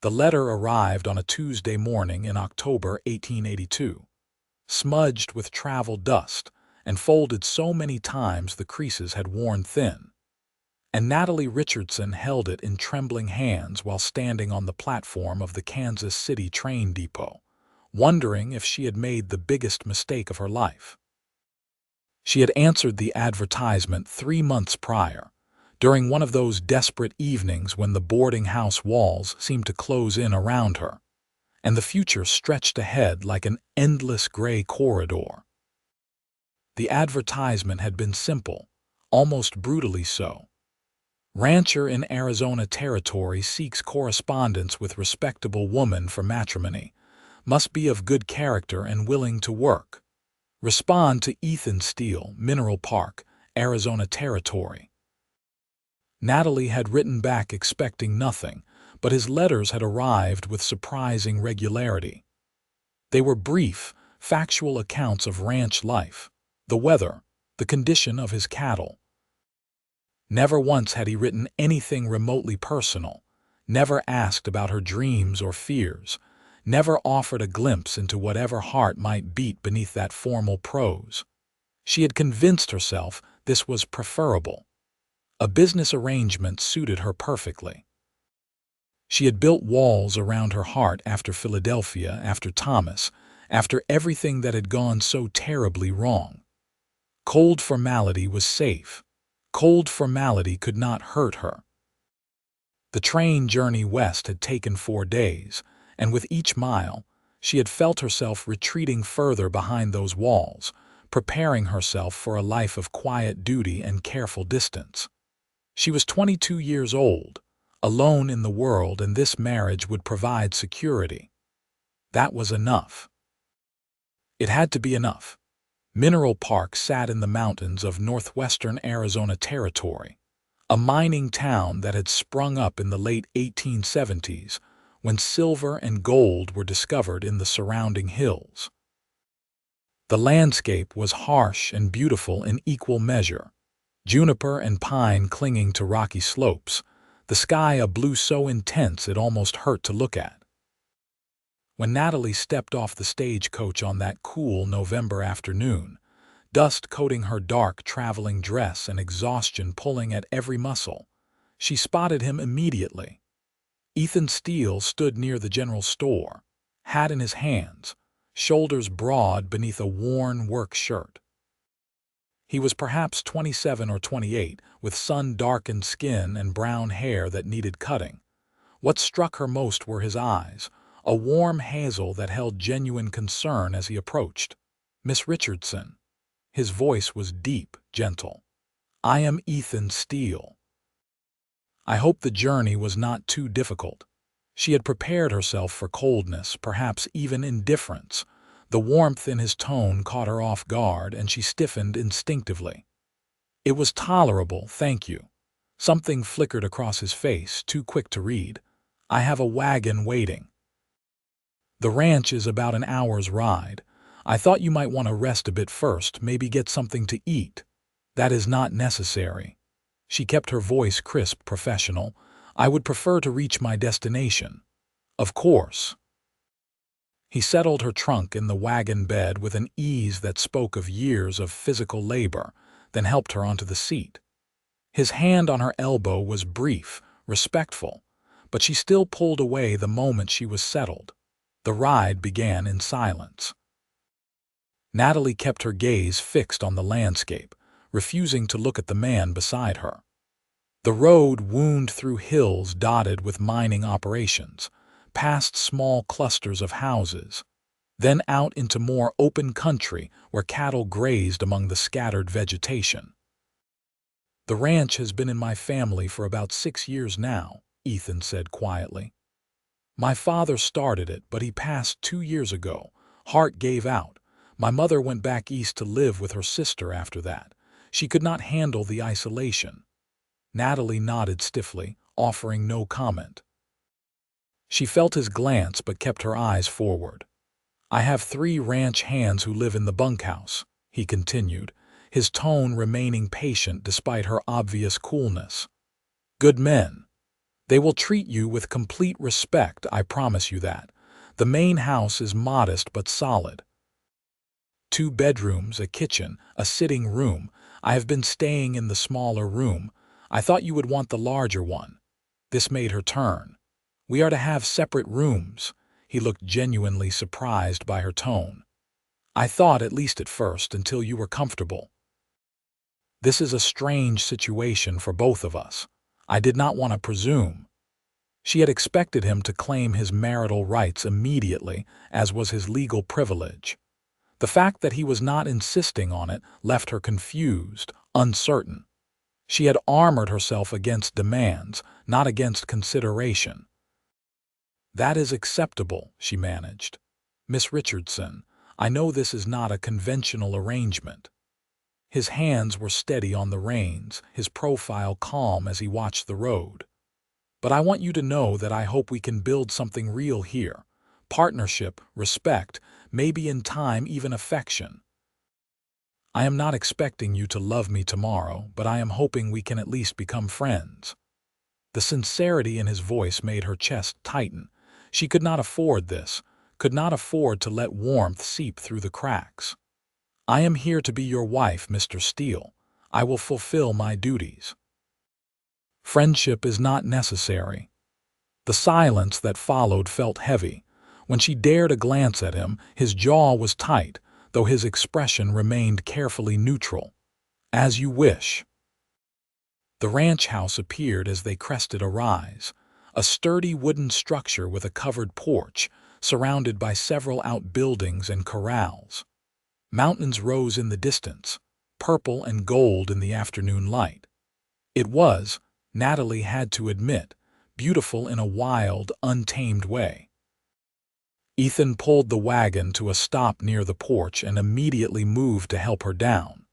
The letter arrived on a Tuesday morning in October 1882, smudged with travel dust and folded so many times the creases had worn thin. And Natalie Richardson held it in trembling hands while standing on the platform of the Kansas City train depot, wondering if she had made the biggest mistake of her life. She had answered the advertisement 3 months prior, during one of those desperate evenings when the boarding house walls seemed to close in around her, and the future stretched ahead like an endless gray corridor. The advertisement had been simple, almost brutally so. Rancher in Arizona Territory seeks correspondence with respectable woman for matrimony. Must be of good character and willing to work. Respond to Ethan Steele, Mineral Park, Arizona Territory. Natalie had written back expecting nothing, but his letters had arrived with surprising regularity. They were brief, factual accounts of ranch life, the weather, the condition of his cattle. Never once had he written anything remotely personal, never asked about her dreams or fears, never offered a glimpse into whatever heart might beat beneath that formal prose. She had convinced herself this was preferable. A business arrangement suited her perfectly. She had built walls around her heart after Philadelphia, after Thomas, after everything that had gone so terribly wrong. Cold formality was safe. Cold formality could not hurt her. The train journey west had taken 4 days, and with each mile, she had felt herself retreating further behind those walls, preparing herself for a life of quiet duty and careful distance. She was 22 years old, alone in the world, and this marriage would provide security. That was enough. It had to be enough. Mineral Park sat in the mountains of northwestern Arizona Territory, a mining town that had sprung up in the late 1870s when silver and gold were discovered in the surrounding hills. The landscape was harsh and beautiful in equal measure, juniper and pine clinging to rocky slopes, the sky a blue so intense it almost hurt to look at. When Natalie stepped off the stagecoach on that cool November afternoon, dust coating her dark traveling dress and exhaustion pulling at every muscle, she spotted him immediately. Ethan Steele stood near the general store, hat in his hands, shoulders broad beneath a worn work shirt. He was perhaps 27 or 28, with sun-darkened skin and brown hair that needed cutting. What struck her most were his eyes, a warm hazel that held genuine concern as he approached. "Miss Richardson." His voice was deep, gentle. "I am Ethan Steele. I hope the journey was not too difficult." She had prepared herself for coldness, perhaps even indifference. The warmth in his tone caught her off guard, and she stiffened instinctively. "It was tolerable, thank you." Something flickered across his face, too quick to read. "I have a wagon waiting." "The ranch is about an hour's ride. I thought you might want to rest a bit first, maybe get something to eat." "That is not necessary." She kept her voice crisp, professional. "I would prefer to reach my destination." "Of course." He settled her trunk in the wagon bed with an ease that spoke of years of physical labor, then helped her onto the seat. His hand on her elbow was brief, respectful, but she still pulled away the moment she was settled. The ride began in silence. Natalie kept her gaze fixed on the landscape, refusing to look at the man beside her. The road wound through hills dotted with mining operations, past small clusters of houses, then out into more open country where cattle grazed among the scattered vegetation. "The ranch has been in my family for about 6 years now," Ethan said quietly. "My father started it, but he passed 2 years ago. Heart gave out. My mother went back east to live with her sister after that. She could not handle the isolation." Natalie nodded stiffly, offering no comment. She felt his glance but kept her eyes forward. "I have 3 ranch hands who live in the bunkhouse," he continued, his tone remaining patient despite her obvious coolness. "Good men. They will treat you with complete respect, I promise you that. The main house is modest but solid. 2 bedrooms, a kitchen, a sitting room. I have been staying in the smaller room. I thought you would want the larger one. This made her turn. We are to have separate rooms. He looked genuinely surprised by her tone. I thought, at least at first, until you were comfortable. This is a strange situation for both of us. I did not want to presume. She had expected him to claim his marital rights immediately, as was his legal privilege. The fact that he was not insisting on it left her confused, uncertain. She had armored herself against demands, not against consideration. That is acceptable, she managed. Miss Richardson, I know this is not a conventional arrangement. His hands were steady on the reins, his profile calm as he watched the road. But I want you to know that I hope we can build something real here. Partnership, respect, maybe in time even affection. I am not expecting you to love me tomorrow, but I am hoping we can at least become friends. The sincerity in his voice made her chest tighten. She could not afford this, could not afford to let warmth seep through the cracks. I am here to be your wife, Mr. Steele. I will fulfill my duties. Friendship is not necessary. The silence that followed felt heavy. When she dared a glance at him, his jaw was tight, though his expression remained carefully neutral. As you wish. The ranch house appeared as they crested a rise, a sturdy wooden structure with a covered porch, surrounded by several outbuildings and corrals. Mountains rose in the distance, purple and gold in the afternoon light. It was, Natalie had to admit, beautiful in a wild, untamed way. Ethan pulled the wagon to a stop near the porch and immediately moved to help her down.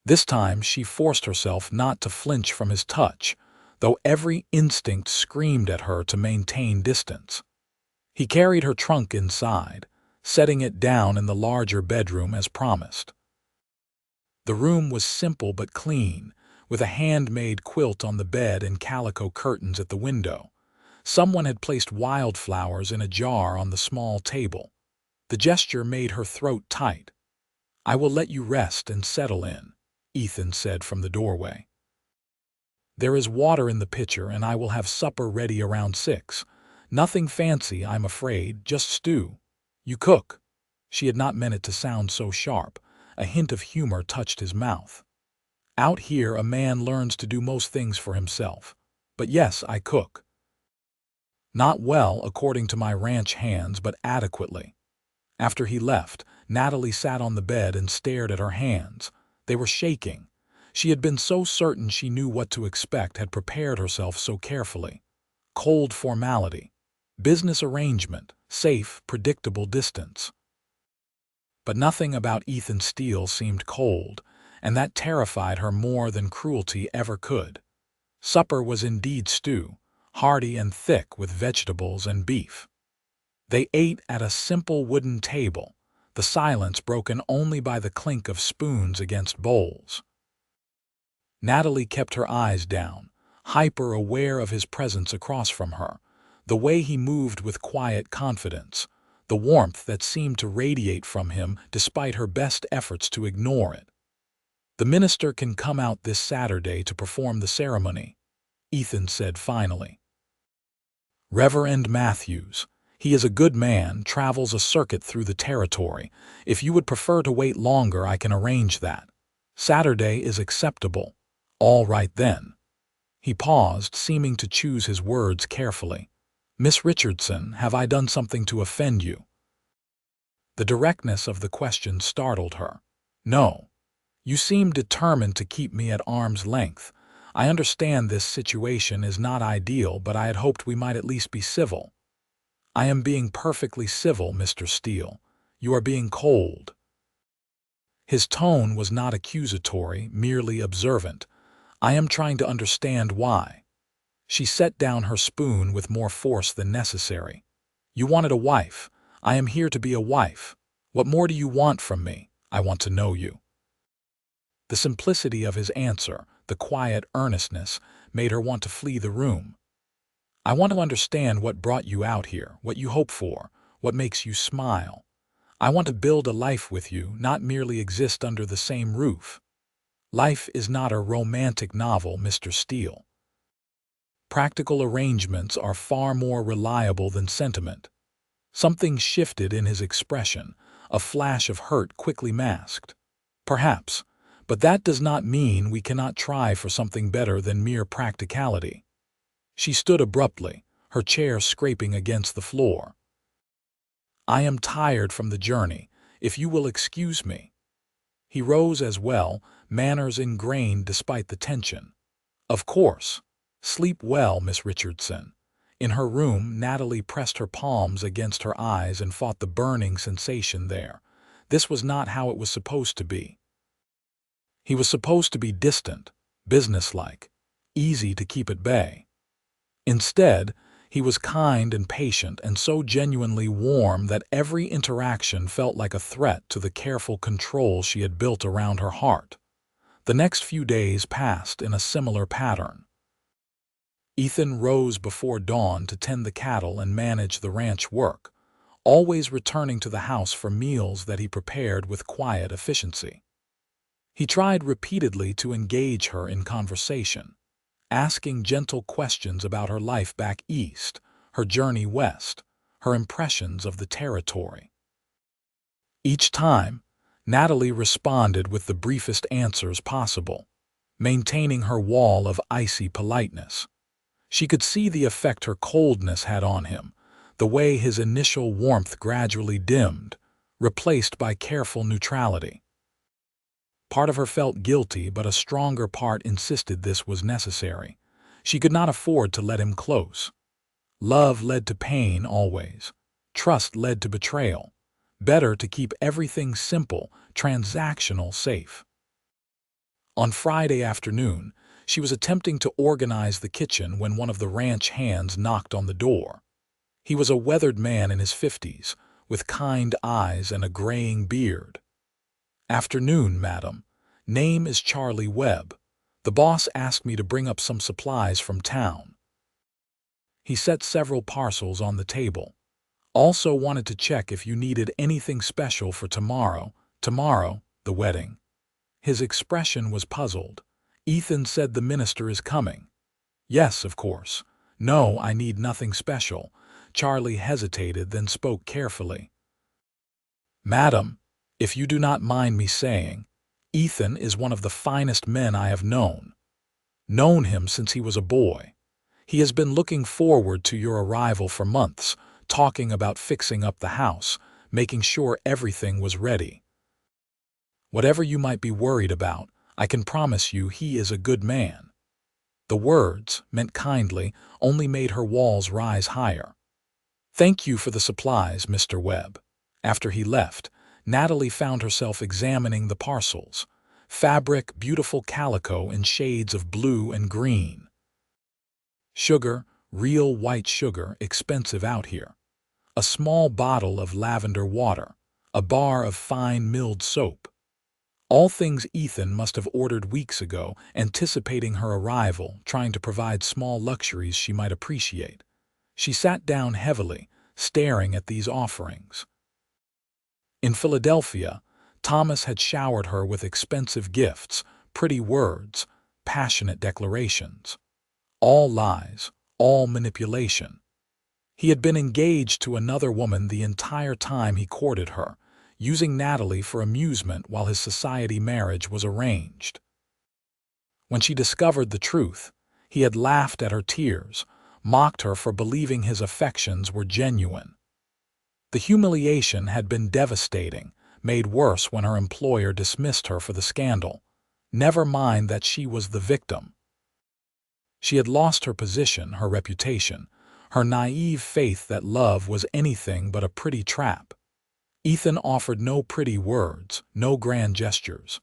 This time she forced herself not to flinch from his touch, though every instinct screamed at her to maintain distance. He carried her trunk inside, setting it down in the larger bedroom as promised. The room was simple but clean, with a handmade quilt on the bed and calico curtains at the window. Someone had placed wildflowers in a jar on the small table. The gesture made her throat tight. I will let you rest and settle in, Ethan said from the doorway. There is water in the pitcher and I will have supper ready around 6. Nothing fancy, I'm afraid, just stew. You cook. She had not meant it to sound so sharp. A hint of humor touched his mouth. Out here a man learns to do most things for himself. But yes, I cook. Not well, according to my ranch hands, but adequately. After he left, Natalie sat on the bed and stared at her hands. They were shaking. She had been so certain she knew what to expect, had prepared herself so carefully. Cold formality. Business arrangement. Safe, predictable distance. But nothing about Ethan Steele seemed cold, and that terrified her more than cruelty ever could. Supper was indeed stew, hearty and thick with vegetables and beef. They ate at a simple wooden table, the silence broken only by the clink of spoons against bowls. Natalie kept her eyes down, hyper-aware of his presence across from her, the way he moved with quiet confidence, the warmth that seemed to radiate from him despite her best efforts to ignore it. The minister can come out this Saturday to perform the ceremony, Ethan said finally. Reverend Matthews. He is a good man, travels a circuit through the territory. If you would prefer to wait longer, I can arrange that. Saturday is acceptable. All right then. He paused, seeming to choose his words carefully. Miss Richardson, have I done something to offend you? The directness of the question startled her. No. You seem determined to keep me at arm's length. I understand this situation is not ideal, but I had hoped we might at least be civil. I am being perfectly civil, Mr. Steele. You are being cold. His tone was not accusatory, merely observant. I am trying to understand why. She set down her spoon with more force than necessary. You wanted a wife. I am here to be a wife. What more do you want from me? I want to know you. The simplicity of his answer, the quiet earnestness, made her want to flee the room. I want to understand what brought you out here, what you hope for, what makes you smile. I want to build a life with you, not merely exist under the same roof. Life is not a romantic novel, Mr. Steele. Practical arrangements are far more reliable than sentiment. Something shifted in his expression, a flash of hurt quickly masked. Perhaps, but that does not mean we cannot try for something better than mere practicality. She stood abruptly, her chair scraping against the floor. I am tired from the journey, if you will excuse me. He rose as well, manners ingrained despite the tension. Of course. Sleep well, Miss Richardson. In her room, Natalie pressed her palms against her eyes and fought the burning sensation there. This was not how it was supposed to be. He was supposed to be distant, businesslike, easy to keep at bay. Instead, he was kind and patient and so genuinely warm that every interaction felt like a threat to the careful control she had built around her heart. The next few days passed in a similar pattern. Ethan rose before dawn to tend the cattle and manage the ranch work, always returning to the house for meals that he prepared with quiet efficiency. He tried repeatedly to engage her in conversation, asking gentle questions about her life back east, her journey west, her impressions of the territory. Each time, Natalie responded with the briefest answers possible, maintaining her wall of icy politeness. She could see the effect her coldness had on him, the way his initial warmth gradually dimmed, replaced by careful neutrality. Part of her felt guilty, but a stronger part insisted this was necessary. She could not afford to let him close. Love led to pain always. Trust led to betrayal. Better to keep everything simple, transactional, safe. On Friday afternoon, she was attempting to organize the kitchen when one of the ranch hands knocked on the door. He was a weathered man in his 50s, with kind eyes and a graying beard. "Afternoon, madam. Name is Charlie Webb. The boss asked me to bring up some supplies from town." He set several parcels on the table. "Also wanted to check if you needed anything special for tomorrow, the wedding." His expression was puzzled. "Ethan said the minister is coming." "Yes, of course. No, I need nothing special." Charlie hesitated, then spoke carefully. "Madam, if you do not mind me saying, Ethan is one of the finest men I have known. Known him since he was a boy. He has been looking forward to your arrival for months, talking about fixing up the house, making sure everything was ready. Whatever you might be worried about, I can promise you he is a good man." The words, meant kindly, only made her walls rise higher. "Thank you for the supplies, Mr. Webb." After he left, Natalie found herself examining the parcels. Fabric, beautiful calico in shades of blue and green. Sugar, real white sugar, expensive out here. A small bottle of lavender water. A bar of fine milled soap. All things Ethan must have ordered weeks ago, anticipating her arrival, trying to provide small luxuries she might appreciate. She sat down heavily, staring at these offerings. In Philadelphia, Thomas had showered her with expensive gifts, pretty words, passionate declarations. All lies, all manipulation. He had been engaged to another woman the entire time he courted her, using Natalie for amusement while his society marriage was arranged. When she discovered the truth, he had laughed at her tears, mocked her for believing his affections were genuine. The humiliation had been devastating, made worse when her employer dismissed her for the scandal. Never mind that she was the victim. She had lost her position, her reputation, her naive faith that love was anything but a pretty trap. Ethan offered no pretty words, no grand gestures.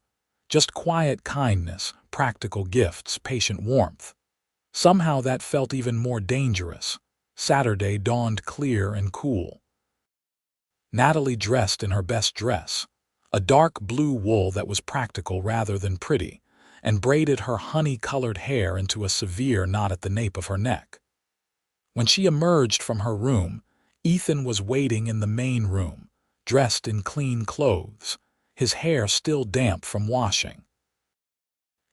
Just quiet kindness, practical gifts, patient warmth. Somehow that felt even more dangerous. Saturday dawned clear and cool. Natalie dressed in her best dress, a dark blue wool that was practical rather than pretty, and braided her honey-colored hair into a severe knot at the nape of her neck. When she emerged from her room, Ethan was waiting in the main room, dressed in clean clothes, his hair still damp from washing.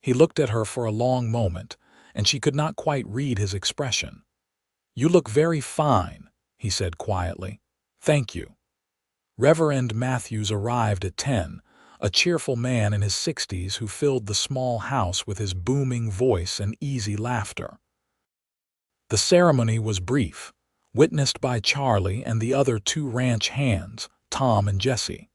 He looked at her for a long moment, and she could not quite read his expression. "You look very fine," he said quietly. "Thank you." Reverend Matthews arrived at 10, a cheerful man in his 60s who filled the small house with his booming voice and easy laughter. The ceremony was brief, witnessed by Charlie and the other two ranch hands, Tom and Jesse.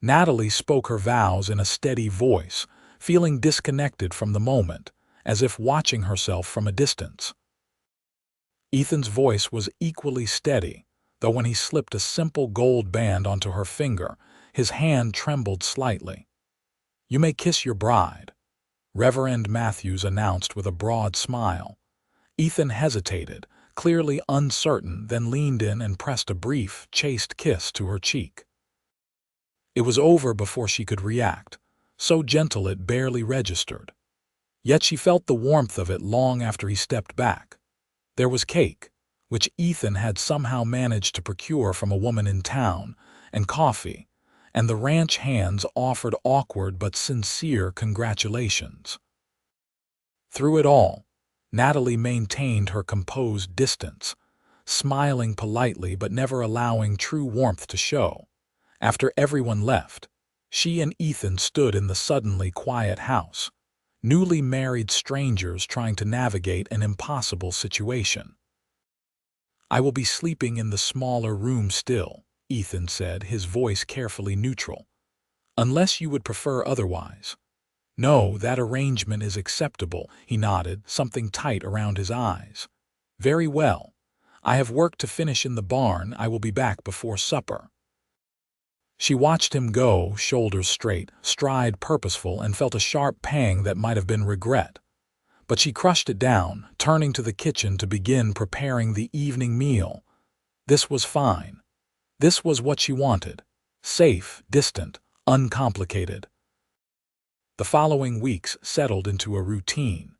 Natalie spoke her vows in a steady voice, feeling disconnected from the moment, as if watching herself from a distance. Ethan's voice was equally steady, though when he slipped a simple gold band onto her finger, his hand trembled slightly. "You may kiss your bride," Reverend Matthews announced with a broad smile. Ethan hesitated, clearly uncertain, then leaned in and pressed a brief, chaste kiss to her cheek. It was over before she could react, so gentle it barely registered. Yet she felt the warmth of it long after he stepped back. There was cake, which Ethan had somehow managed to procure from a woman in town, and coffee, and the ranch hands offered awkward but sincere congratulations. Through it all, Natalie maintained her composed distance, smiling politely but never allowing true warmth to show. After everyone left, she and Ethan stood in the suddenly quiet house, newly married strangers trying to navigate an impossible situation. "I will be sleeping in the smaller room still," Ethan said, his voice carefully neutral. "Unless you would prefer otherwise." "No, that arrangement is acceptable," he nodded, something tight around his eyes. "Very well. I have work to finish in the barn. I will be back before supper." She watched him go, shoulders straight, stride purposeful, and felt a sharp pang that might have been regret. But she crushed it down, turning to the kitchen to begin preparing the evening meal. This was fine. This was what she wanted. Safe, distant, uncomplicated. The following weeks settled into a routine.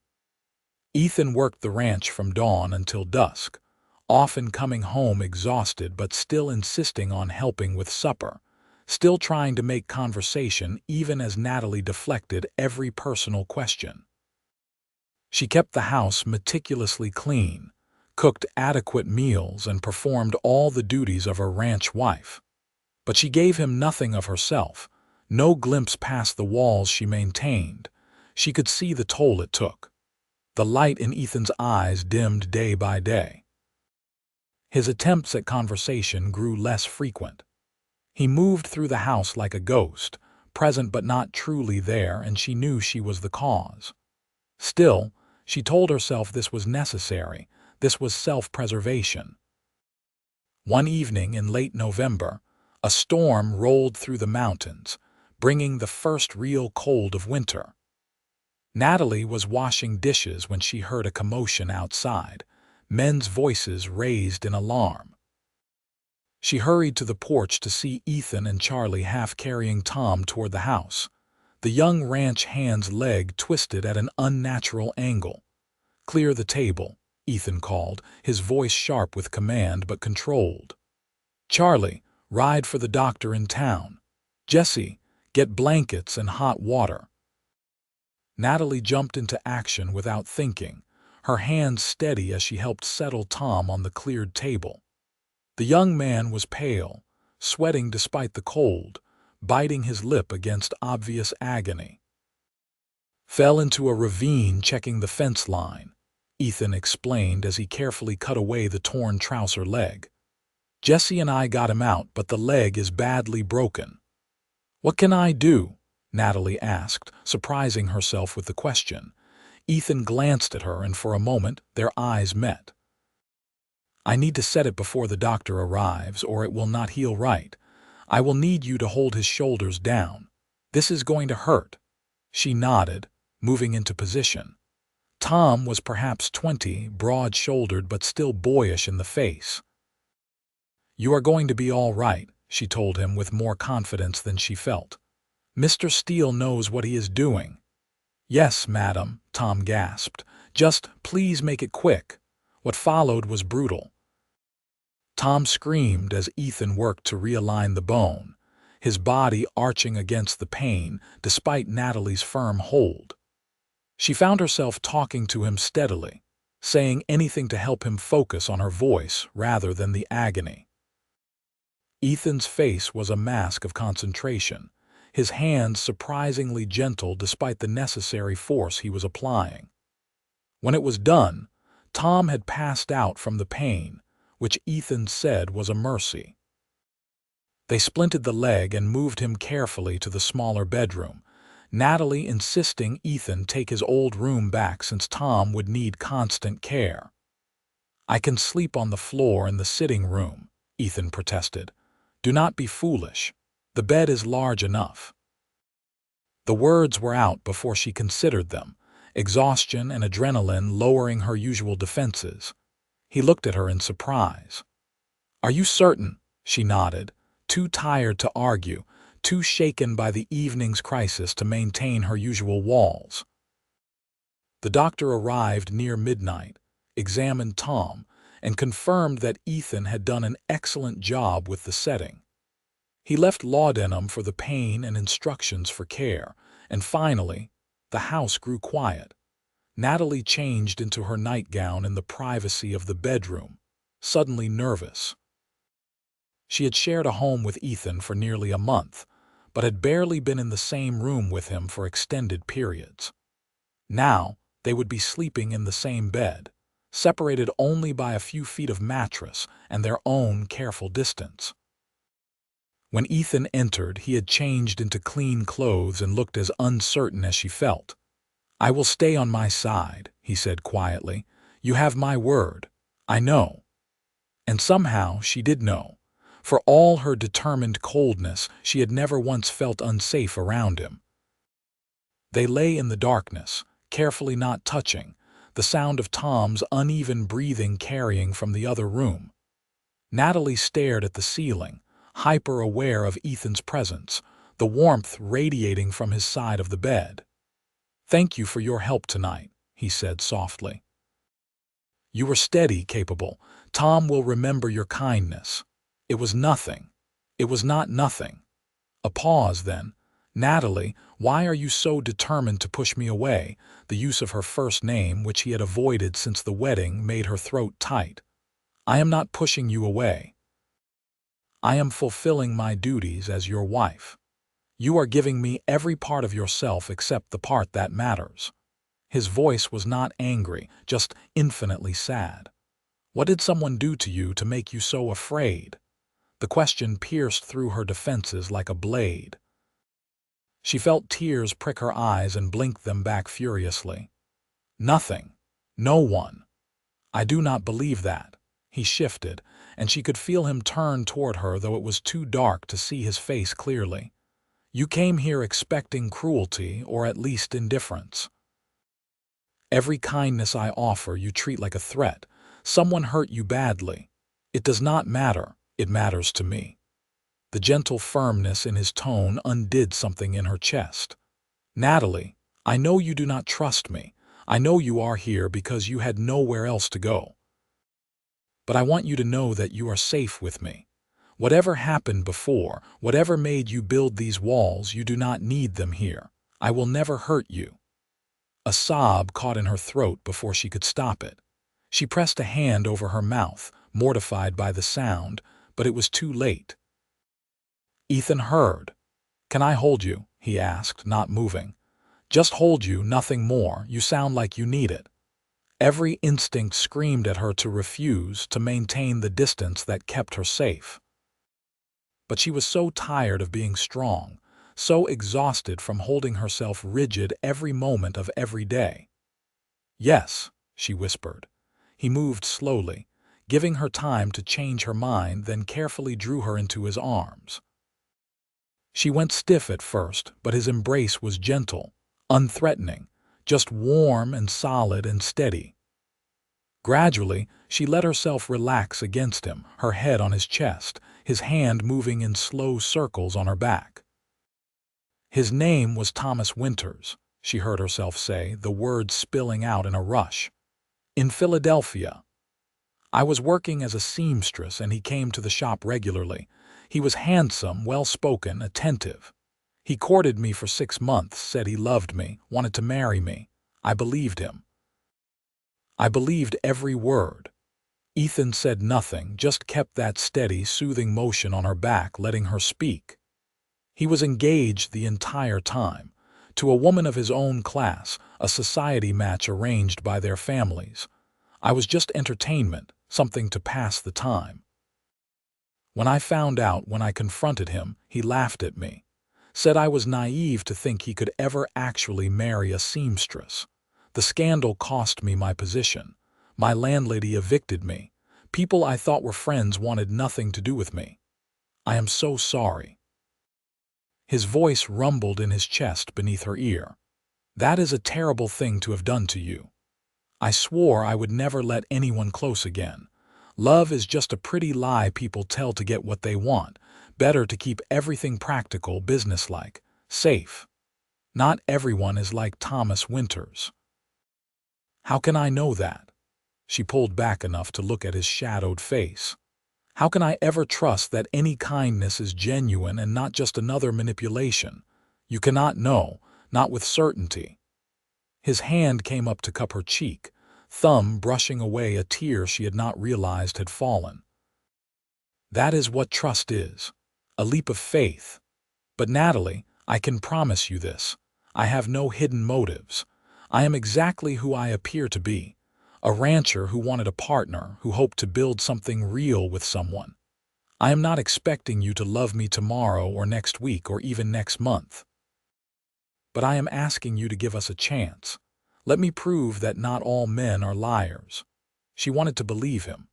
Ethan worked the ranch from dawn until dusk, often coming home exhausted but still insisting on helping with supper, still trying to make conversation even as Natalie deflected every personal question. She kept the house meticulously clean, cooked adequate meals, and performed all the duties of a ranch wife. But she gave him nothing of herself, no glimpse past the walls she maintained. She could see the toll it took. The light in Ethan's eyes dimmed day by day. His attempts at conversation grew less frequent. He moved through the house like a ghost, present but not truly there, and she knew she was the cause. Still, she told herself this was necessary, this was self-preservation. One evening in late November, a storm rolled through the mountains, bringing the first real cold of winter. Natalie was washing dishes when she heard a commotion outside, men's voices raised in alarm. She hurried to the porch to see Ethan and Charlie half carrying Tom toward the house, the young ranch hand's leg twisted at an unnatural angle. "Clear the table," Ethan called, his voice sharp with command but controlled. "Charlie, ride for the doctor in town. Jesse, get blankets and hot water." Natalie jumped into action without thinking, her hands steady as she helped settle Tom on the cleared table. The young man was pale, sweating despite the cold, biting his lip against obvious agony. "Fell into a ravine checking the fence line," Ethan explained as he carefully cut away the torn trouser leg. "Jesse and I got him out, but the leg is badly broken." "What can I do?" Natalie asked, surprising herself with the question. Ethan glanced at her, and for a moment their eyes met. "I need to set it before the doctor arrives, or it will not heal right. I will need you to hold his shoulders down. This is going to hurt." She nodded, moving into position. Tom was perhaps 20, broad-shouldered but still boyish in the face. "You are going to be all right," she told him with more confidence than she felt. "Mr. Steele knows what he is doing." "Yes, madam," Tom gasped. "Just please make it quick. What followed was brutal. Tom screamed as Ethan worked to realign the bone, his body arching against the pain despite Natalie's firm hold. She found herself talking to him steadily, saying anything to help him focus on her voice rather than the agony. Ethan's face was a mask of concentration, his hands surprisingly gentle despite the necessary force he was applying. When it was done, Tom had passed out from the pain, which Ethan said was a mercy. They splinted the leg and moved him carefully to the smaller bedroom, Natalie insisting Ethan take his old room back since Tom would need constant care. "I can sleep on the floor in the sitting room," Ethan protested. "Do not be foolish. The bed is large enough." The words were out before she considered them, exhaustion and adrenaline lowering her usual defenses. He looked at her in surprise. "Are you certain?" She nodded, too tired to argue, too shaken by the evening's crisis to maintain her usual walls. The doctor arrived near midnight, examined Tom, and confirmed that Ethan had done an excellent job with the setting. He left laudanum for the pain and instructions for care, and finally, the house grew quiet. Natalie changed into her nightgown in the privacy of the bedroom, suddenly nervous. She had shared a home with Ethan for nearly a month, but had barely been in the same room with him for extended periods. Now, they would be sleeping in the same bed, separated only by a few feet of mattress and their own careful distance. When Ethan entered, he had changed into clean clothes and looked as uncertain as she felt. "I will stay on my side," he said quietly. "You have my word. I know." And somehow she did know. For all her determined coldness, she had never once felt unsafe around him. They lay in the darkness, carefully not touching, the sound of Tom's uneven breathing carrying from the other room. Natalie stared at the ceiling, hyper-aware of Ethan's presence, the warmth radiating from his side of the bed. "Thank you for your help tonight," he said softly. "You were steady, capable. Tom will remember your kindness." "It was nothing. It was not nothing." A pause then. "Natalie, why are you so determined to push me away?" The use of her first name, which he had avoided since the wedding, made her throat tight. "I am not pushing you away. I am fulfilling my duties as your wife. You are giving me every part of yourself except the part that matters." His voice was not angry, just infinitely sad. "What did someone do to you to make you so afraid?" The question pierced through her defenses like a blade. She felt tears prick her eyes and blinked them back furiously. "Nothing. No one. I do not believe that." He shifted, and she could feel him turn toward her, though it was too dark to see his face clearly. "You came here expecting cruelty, or at least indifference. Every kindness I offer you treat like a threat. Someone hurt you badly. It does not matter. It matters to me." The gentle firmness in his tone undid something in her chest. "Natalie, I know you do not trust me. I know you are here because you had nowhere else to go. But I want you to know that you are safe with me. Whatever happened before, whatever made you build these walls, you do not need them here. I will never hurt you." A sob caught in her throat before she could stop it. She pressed a hand over her mouth, mortified by the sound, but it was too late. Ethan heard. "Can I hold you?" he asked, not moving. "Just hold you, nothing more. You sound like you need it." Every instinct screamed at her to refuse, to maintain the distance that kept her safe. But she was so tired of being strong, so exhausted from holding herself rigid every moment of every day. "Yes," she whispered. He moved slowly, giving her time to change her mind, then carefully drew her into his arms. She went stiff at first, but his embrace was gentle, unthreatening, just warm and solid and steady. Gradually, she let herself relax against him, her head on his chest, his hand moving in slow circles on her back. His name was Thomas Winters, she heard herself say, the words spilling out in a rush. "In Philadelphia." I was working as a seamstress and he came to the shop regularly. He was handsome, well-spoken, attentive. He courted me for 6 months, said he loved me, wanted to marry me. I believed him. I believed every word. Ethan said nothing, just kept that steady, soothing motion on her back, letting her speak. He was engaged the entire time, to a woman of his own class, a society match arranged by their families. I was just entertainment, something to pass the time. When I confronted him, he laughed at me, said I was naive to think he could ever actually marry a seamstress. The scandal cost me my position. My landlady evicted me. People I thought were friends wanted nothing to do with me. I am so sorry. His voice rumbled in his chest beneath her ear. That is a terrible thing to have done to you. I swore I would never let anyone close again. Love is just a pretty lie people tell to get what they want. Better to keep everything practical, businesslike, safe. Not everyone is like Thomas Winters. How can I know that? She pulled back enough to look at his shadowed face. How can I ever trust that any kindness is genuine and not just another manipulation? You cannot know, not with certainty. His hand came up to cup her cheek, thumb brushing away a tear she had not realized had fallen. That is what trust is, a leap of faith. But Natalie, I can promise you this. I have no hidden motives. I am exactly who I appear to be. A rancher who wanted a partner, who hoped to build something real with someone. I am not expecting you to love me tomorrow or next week or even next month. But I am asking you to give us a chance. Let me prove that not all men are liars. She wanted to believe him.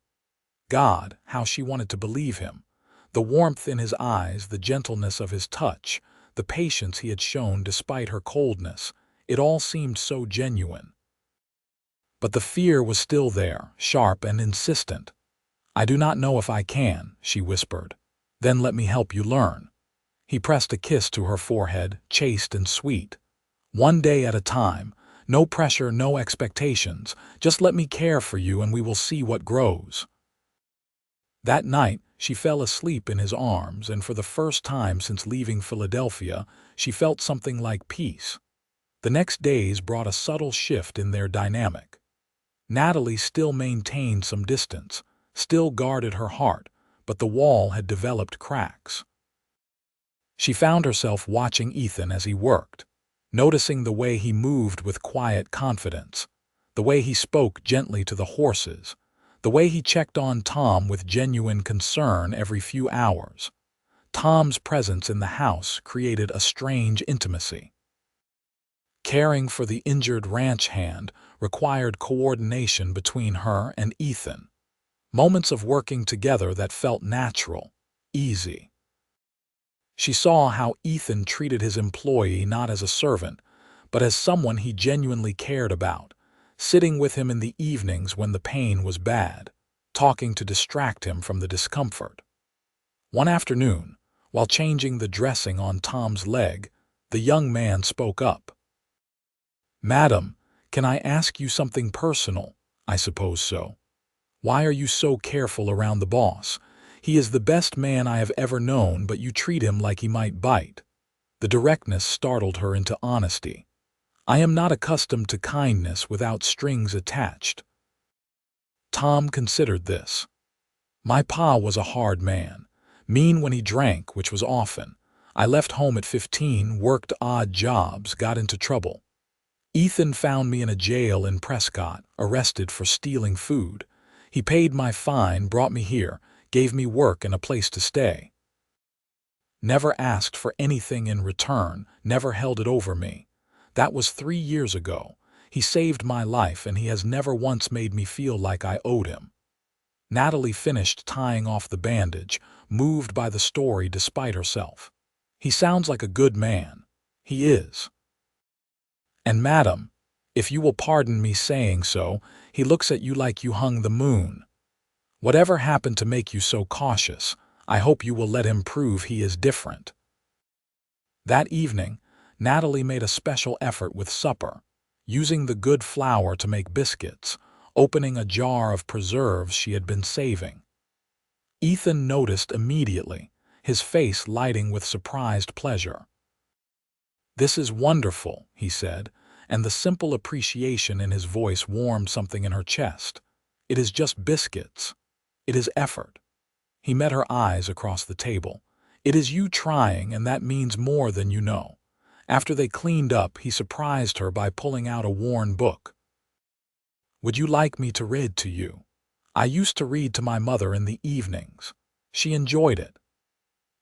God, how she wanted to believe him. The warmth in his eyes, the gentleness of his touch, the patience he had shown despite her coldness, it all seemed so genuine. But the fear was still there, sharp and insistent. I do not know if I can, she whispered. Then let me help you learn. He pressed a kiss to her forehead, chaste and sweet. One day at a time, no pressure, no expectations, just let me care for you and we will see what grows. That night, she fell asleep in his arms, and for the first time since leaving Philadelphia, she felt something like peace. The next days brought a subtle shift in their dynamic. Natalie still maintained some distance, still guarded her heart, but the wall had developed cracks. She found herself watching Ethan as he worked, noticing the way he moved with quiet confidence, the way he spoke gently to the horses, the way he checked on Tom with genuine concern every few hours. Tom's presence in the house created a strange intimacy. Caring for the injured ranch hand required coordination between her and Ethan. Moments of working together that felt natural, easy. She saw how Ethan treated his employee not as a servant, but as someone he genuinely cared about, sitting with him in the evenings when the pain was bad, talking to distract him from the discomfort. One afternoon, while changing the dressing on Tom's leg, the young man spoke up. "Madam, can I ask you something personal?" "I suppose so." "Why are you so careful around the boss? He is the best man I have ever known, but you treat him like he might bite." The directness startled her into honesty. "I am not accustomed to kindness without strings attached." Tom considered this. "My pa was a hard man, mean when he drank, which was often. I left home at 15, worked odd jobs, got into trouble. Ethan found me in a jail in Prescott, arrested for stealing food. He paid my fine, brought me here, gave me work and a place to stay. Never asked for anything in return, never held it over me. That was 3 years ago. He saved my life and he has never once made me feel like I owed him." Natalie finished tying off the bandage, moved by the story despite herself. "He sounds like a good man. He is. And madam, if you will pardon me saying so, he looks at you like you hung the moon. Whatever happened to make you so cautious? I hope you will let him prove he is different." That evening, Natalie made a special effort with supper, using the good flour to make biscuits, opening a jar of preserves she had been saving. Ethan noticed immediately, his face lighting with surprised pleasure. "This is wonderful," he said, and the simple appreciation in his voice warmed something in her chest. "It is just biscuits. It is effort." He met her eyes across the table. "It is you trying, and that means more than you know." After they cleaned up, he surprised her by pulling out a worn book. "Would you like me to read to you? I used to read to my mother in the evenings. She enjoyed it."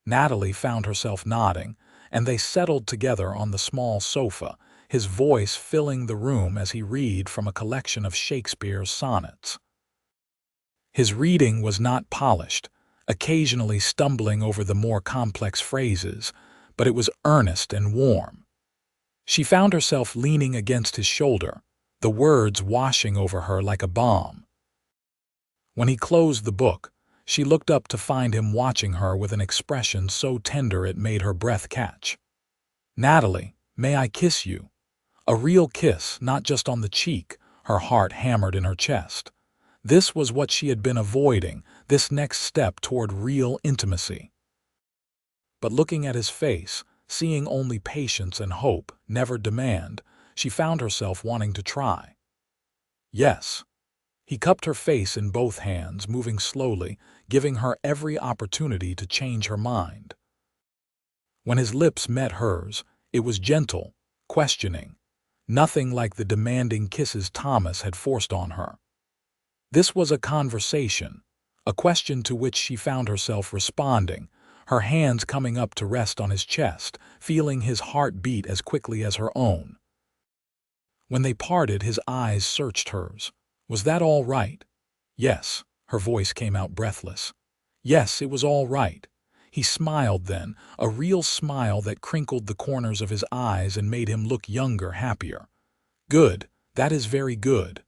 Natalie found herself nodding, and they settled together on the small sofa, his voice filling the room as he read from a collection of Shakespeare's sonnets. His reading was not polished, occasionally stumbling over the more complex phrases, but it was earnest and warm. She found herself leaning against his shoulder, the words washing over her like a balm. When he closed the book, she looked up to find him watching her with an expression so tender it made her breath catch. "Natalie, may I kiss you?" A real kiss, not just on the cheek, her heart hammered in her chest. This was what she had been avoiding, this next step toward real intimacy. But looking at his face, seeing only patience and hope, never demand, she found herself wanting to try. "Yes." He cupped her face in both hands, moving slowly, giving her every opportunity to change her mind. When his lips met hers, it was gentle, questioning, nothing like the demanding kisses Thomas had forced on her. This was a conversation, a question to which she found herself responding, her hands coming up to rest on his chest, feeling his heart beat as quickly as her own. When they parted, his eyes searched hers. "Was that all right?" "Yes," her voice came out breathless. "Yes, it was all right." He smiled then, a real smile that crinkled the corners of his eyes and made him look younger, happier. "Good, that is very good."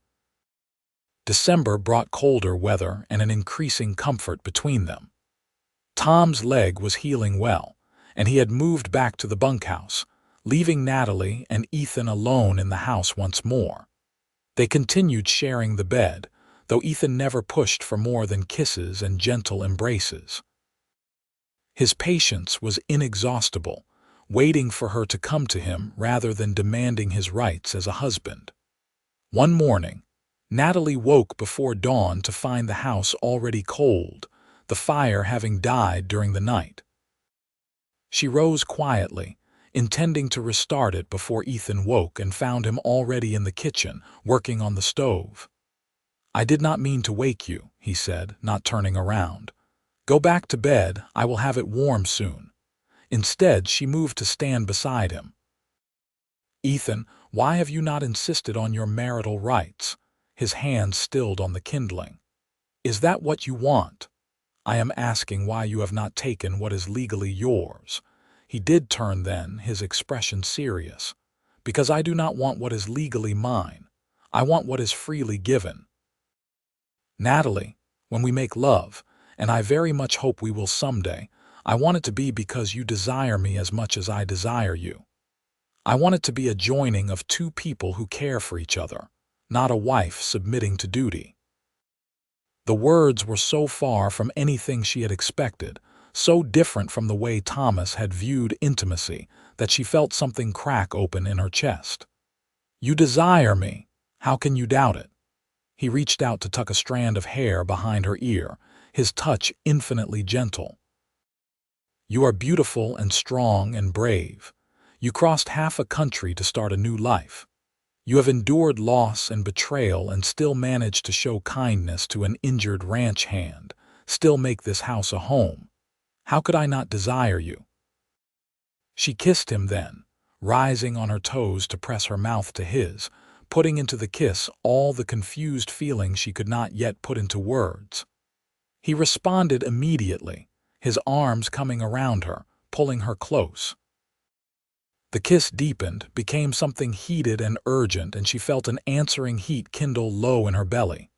December brought colder weather and an increasing comfort between them. Tom's leg was healing well, and he had moved back to the bunkhouse, leaving Natalie and Ethan alone in the house once more. They continued sharing the bed, though Ethan never pushed for more than kisses and gentle embraces. His patience was inexhaustible, waiting for her to come to him rather than demanding his rights as a husband. One morning, Natalie woke before dawn to find the house already cold, the fire having died during the night. She rose quietly, intending to restart it before Ethan woke, and found him already in the kitchen, working on the stove. "I did not mean to wake you," he said, not turning around. "Go back to bed, I will have it warm soon." Instead, she moved to stand beside him. "Ethan, why have you not insisted on your marital rights?" His hand stilled on the kindling. "Is that what you want? I am asking why you have not taken what is legally yours." He did turn then, his expression serious. "Because I do not want what is legally mine. I want what is freely given." "Natalie, when we make love, and I very much hope we will someday, I want it to be because you desire me as much as I desire you. I want it to be a joining of two people who care for each other, not a wife submitting to duty." The words were so far from anything she had expected, so different from the way Thomas had viewed intimacy, that she felt something crack open in her chest. "You desire me. How can you doubt it?" He reached out to tuck a strand of hair behind her ear, his touch infinitely gentle. "You are beautiful and strong and brave. You crossed half a country to start a new life. You have endured loss and betrayal and still managed to show kindness to an injured ranch hand, still make this house a home. How could I not desire you?" She kissed him then, rising on her toes to press her mouth to his, putting into the kiss all the confused feeling she could not yet put into words. He responded immediately, his arms coming around her, pulling her close. The kiss deepened, became something heated and urgent, and she felt an answering heat kindle low in her belly.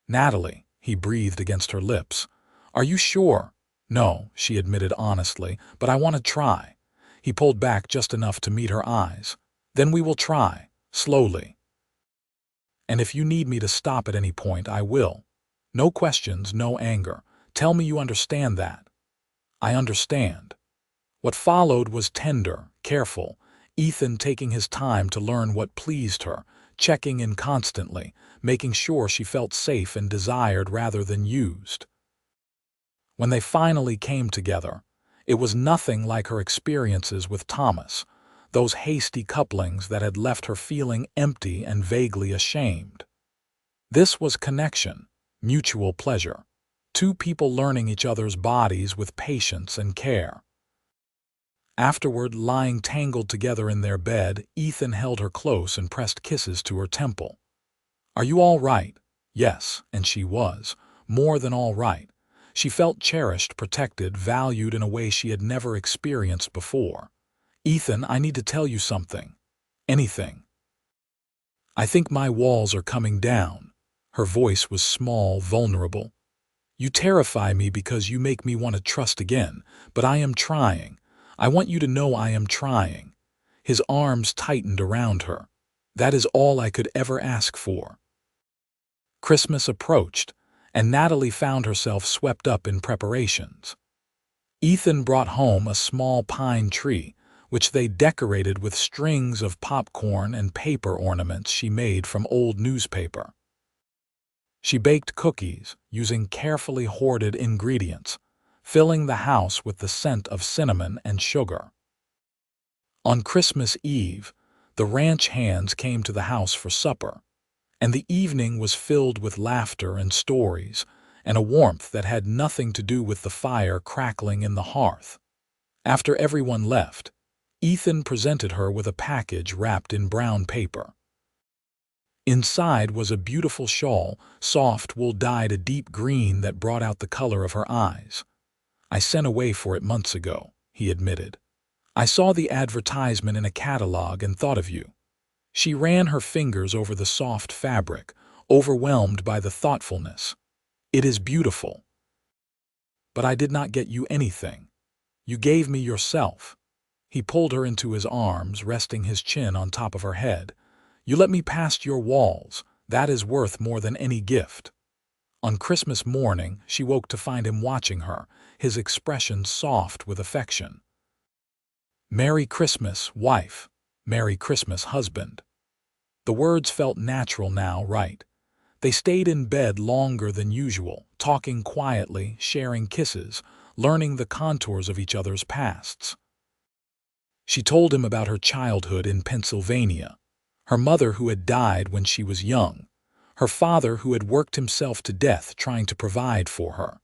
"Natalie," he breathed against her lips. "Are you sure?" "No," she admitted honestly, "but I want to try." He pulled back just enough to meet her eyes. "Then we will try, slowly." And if you need me to stop at any point, I will. No questions, no anger. Tell me you understand that. I understand. What followed was tender, careful, Ethan taking his time to learn what pleased her, checking in constantly, making sure she felt safe and desired rather than used. When they finally came together, it was nothing like her experiences with Thomas, those hasty couplings that had left her feeling empty and vaguely ashamed. This was connection, mutual pleasure, two people learning each other's bodies with patience and care. Afterward, lying tangled together in their bed, Ethan held her close and pressed kisses to her temple. "Are you all right?" Yes, and she was. More than all right. She felt cherished, protected, valued in a way she had never experienced before. "Ethan, I need to tell you something. Anything. I think my walls are coming down." Her voice was small, vulnerable. "You terrify me because you make me want to trust again, but I am trying. I want you to know I am trying." His arms tightened around her. "That is all I could ever ask for." Christmas approached, and Natalie found herself swept up in preparations. Ethan brought home a small pine tree, which they decorated with strings of popcorn and paper ornaments she made from old newspaper. She baked cookies using carefully hoarded ingredients, filling the house with the scent of cinnamon and sugar. On Christmas Eve, the ranch hands came to the house for supper, and the evening was filled with laughter and stories, and a warmth that had nothing to do with the fire crackling in the hearth. After everyone left, Ethan presented her with a package wrapped in brown paper. Inside was a beautiful shawl, soft wool dyed a deep green that brought out the color of her eyes. "I sent away for it months ago," he admitted. "I saw the advertisement in a catalog and thought of you." She ran her fingers over the soft fabric, overwhelmed by the thoughtfulness. "It is beautiful. But I did not get you anything. You gave me yourself." He pulled her into his arms, resting his chin on top of her head. "You let me past your walls. That is worth more than any gift." On Christmas morning, she woke to find him watching her, his expression soft with affection. "Merry Christmas, wife. Merry Christmas, husband." The words felt natural now, right? They stayed in bed longer than usual, talking quietly, sharing kisses, learning the contours of each other's pasts. She told him about her childhood in Pennsylvania, her mother who had died when she was young, her father who had worked himself to death trying to provide for her.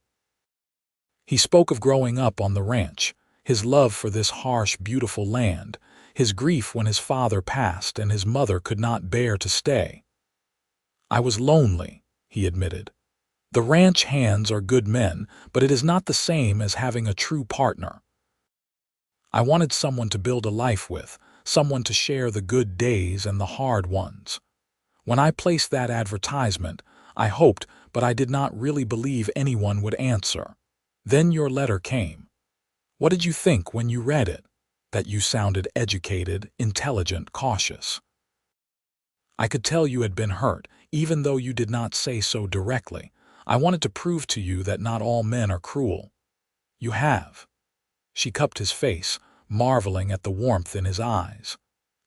He spoke of growing up on the ranch, his love for this harsh, beautiful land, his grief when his father passed and his mother could not bear to stay. "I was lonely," he admitted. "The ranch hands are good men, but it is not the same as having a true partner. I wanted someone to build a life with, someone to share the good days and the hard ones. When I placed that advertisement, I hoped, but I did not really believe anyone would answer. Then your letter came. What did you think when you read it? That you sounded educated, intelligent, cautious. I could tell you had been hurt, even though you did not say so directly. I wanted to prove to you that not all men are cruel. You have." She cupped his face, marveling at the warmth in his eyes.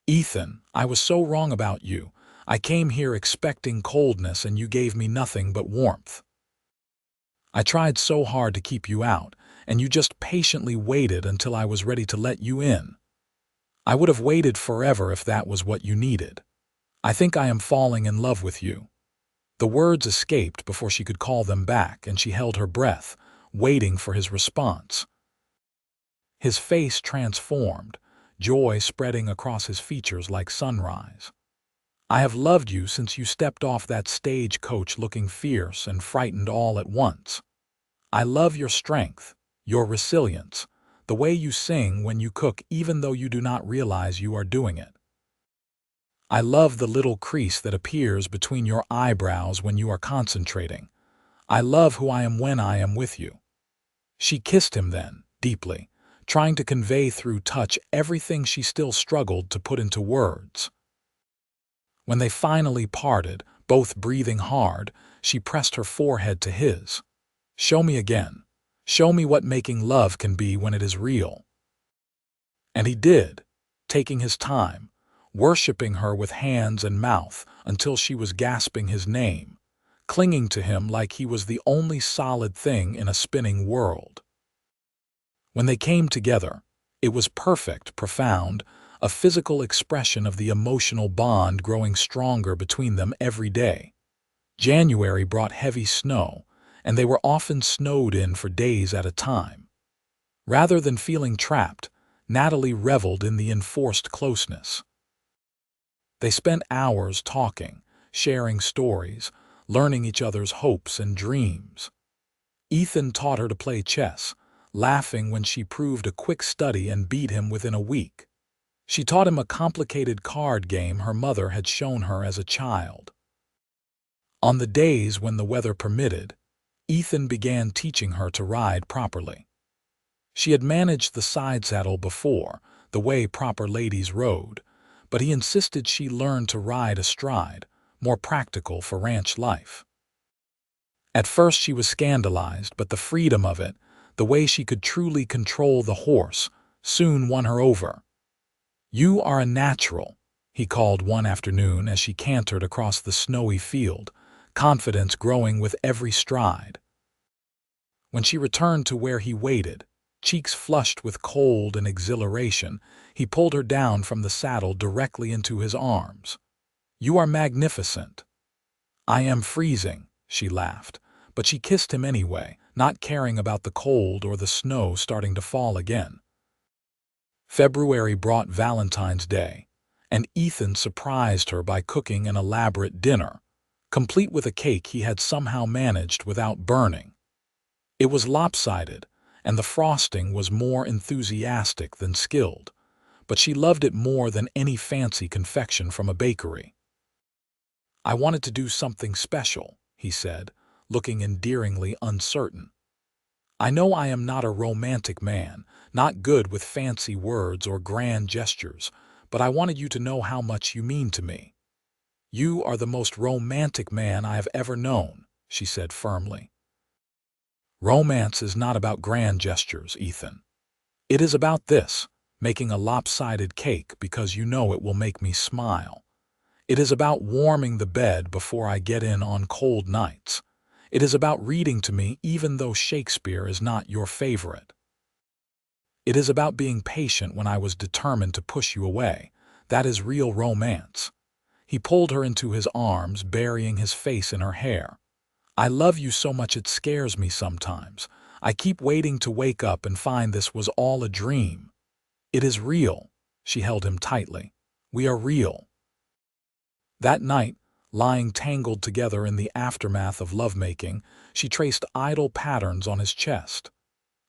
"Ethan, I was so wrong about you. I came here expecting coldness and you gave me nothing but warmth. I tried so hard to keep you out, and you just patiently waited until I was ready to let you in. I would have waited forever if that was what you needed. I think I am falling in love with you." The words escaped before she could call them back, and she held her breath, waiting for his response. His face transformed, joy spreading across his features like sunrise. "I have loved you since you stepped off that stagecoach looking fierce and frightened all at once. I love your strength, your resilience, the way you sing when you cook even though you do not realize you are doing it. I love the little crease that appears between your eyebrows when you are concentrating. I love who I am when I am with you." She kissed him then, deeply, trying to convey through touch everything she still struggled to put into words. When they finally parted, Both breathing hard, she pressed her forehead to his. "Show me again. Show me what making love can be when it is real." And he did, taking his time, worshipping her with hands and mouth until she was gasping his name, clinging to him like he was the only solid thing in a spinning world. When they came together, it was perfect, profound, a physical expression of the emotional bond growing stronger between them every day. January brought heavy snow, and they were often snowed in for days at a time. Rather than feeling trapped, Natalie reveled in the enforced closeness. They spent hours talking, sharing stories, learning each other's hopes and dreams. Ethan taught her to play chess, laughing when she proved a quick study and beat him within a week. She taught him a complicated card game her mother had shown her as a child. On the days when the weather permitted, Ethan began teaching her to ride properly. She had managed the side saddle before, the way proper ladies rode, but he insisted she learn to ride astride, more practical for ranch life. At first she was scandalized, but the freedom of it, the way she could truly control the horse, soon won her over. "You are a natural," he called one afternoon as she cantered across the snowy field, confidence growing with every stride. When she returned to where he waited, cheeks flushed with cold and exhilaration, he pulled her down from the saddle directly into his arms. "You are magnificent." "I am freezing," she laughed, but she kissed him anyway, not caring about the cold or the snow starting to fall again. February brought Valentine's Day, and Ethan surprised her by cooking an elaborate dinner, complete with a cake he had somehow managed without burning. It was lopsided, and the frosting was more enthusiastic than skilled, but she loved it more than any fancy confection from a bakery. "I wanted to do something special," he said, looking endearingly uncertain. "I know I am not a romantic man, not good with fancy words or grand gestures, but I wanted you to know how much you mean to me." "You are the most romantic man I have ever known," she said firmly. "Romance is not about grand gestures, Ethan. It is about this, making a lopsided cake because you know it will make me smile. It is about warming the bed before I get in on cold nights. It is about reading to me even though Shakespeare is not your favorite. It is about being patient when I was determined to push you away. That is real romance." He pulled her into his arms, burying his face in her hair. "I love you so much it scares me sometimes. I keep waiting to wake up and find this was all a dream." "It is real." She held him tightly. "We are real." That night, lying tangled together in the aftermath of lovemaking, she traced idle patterns on his chest.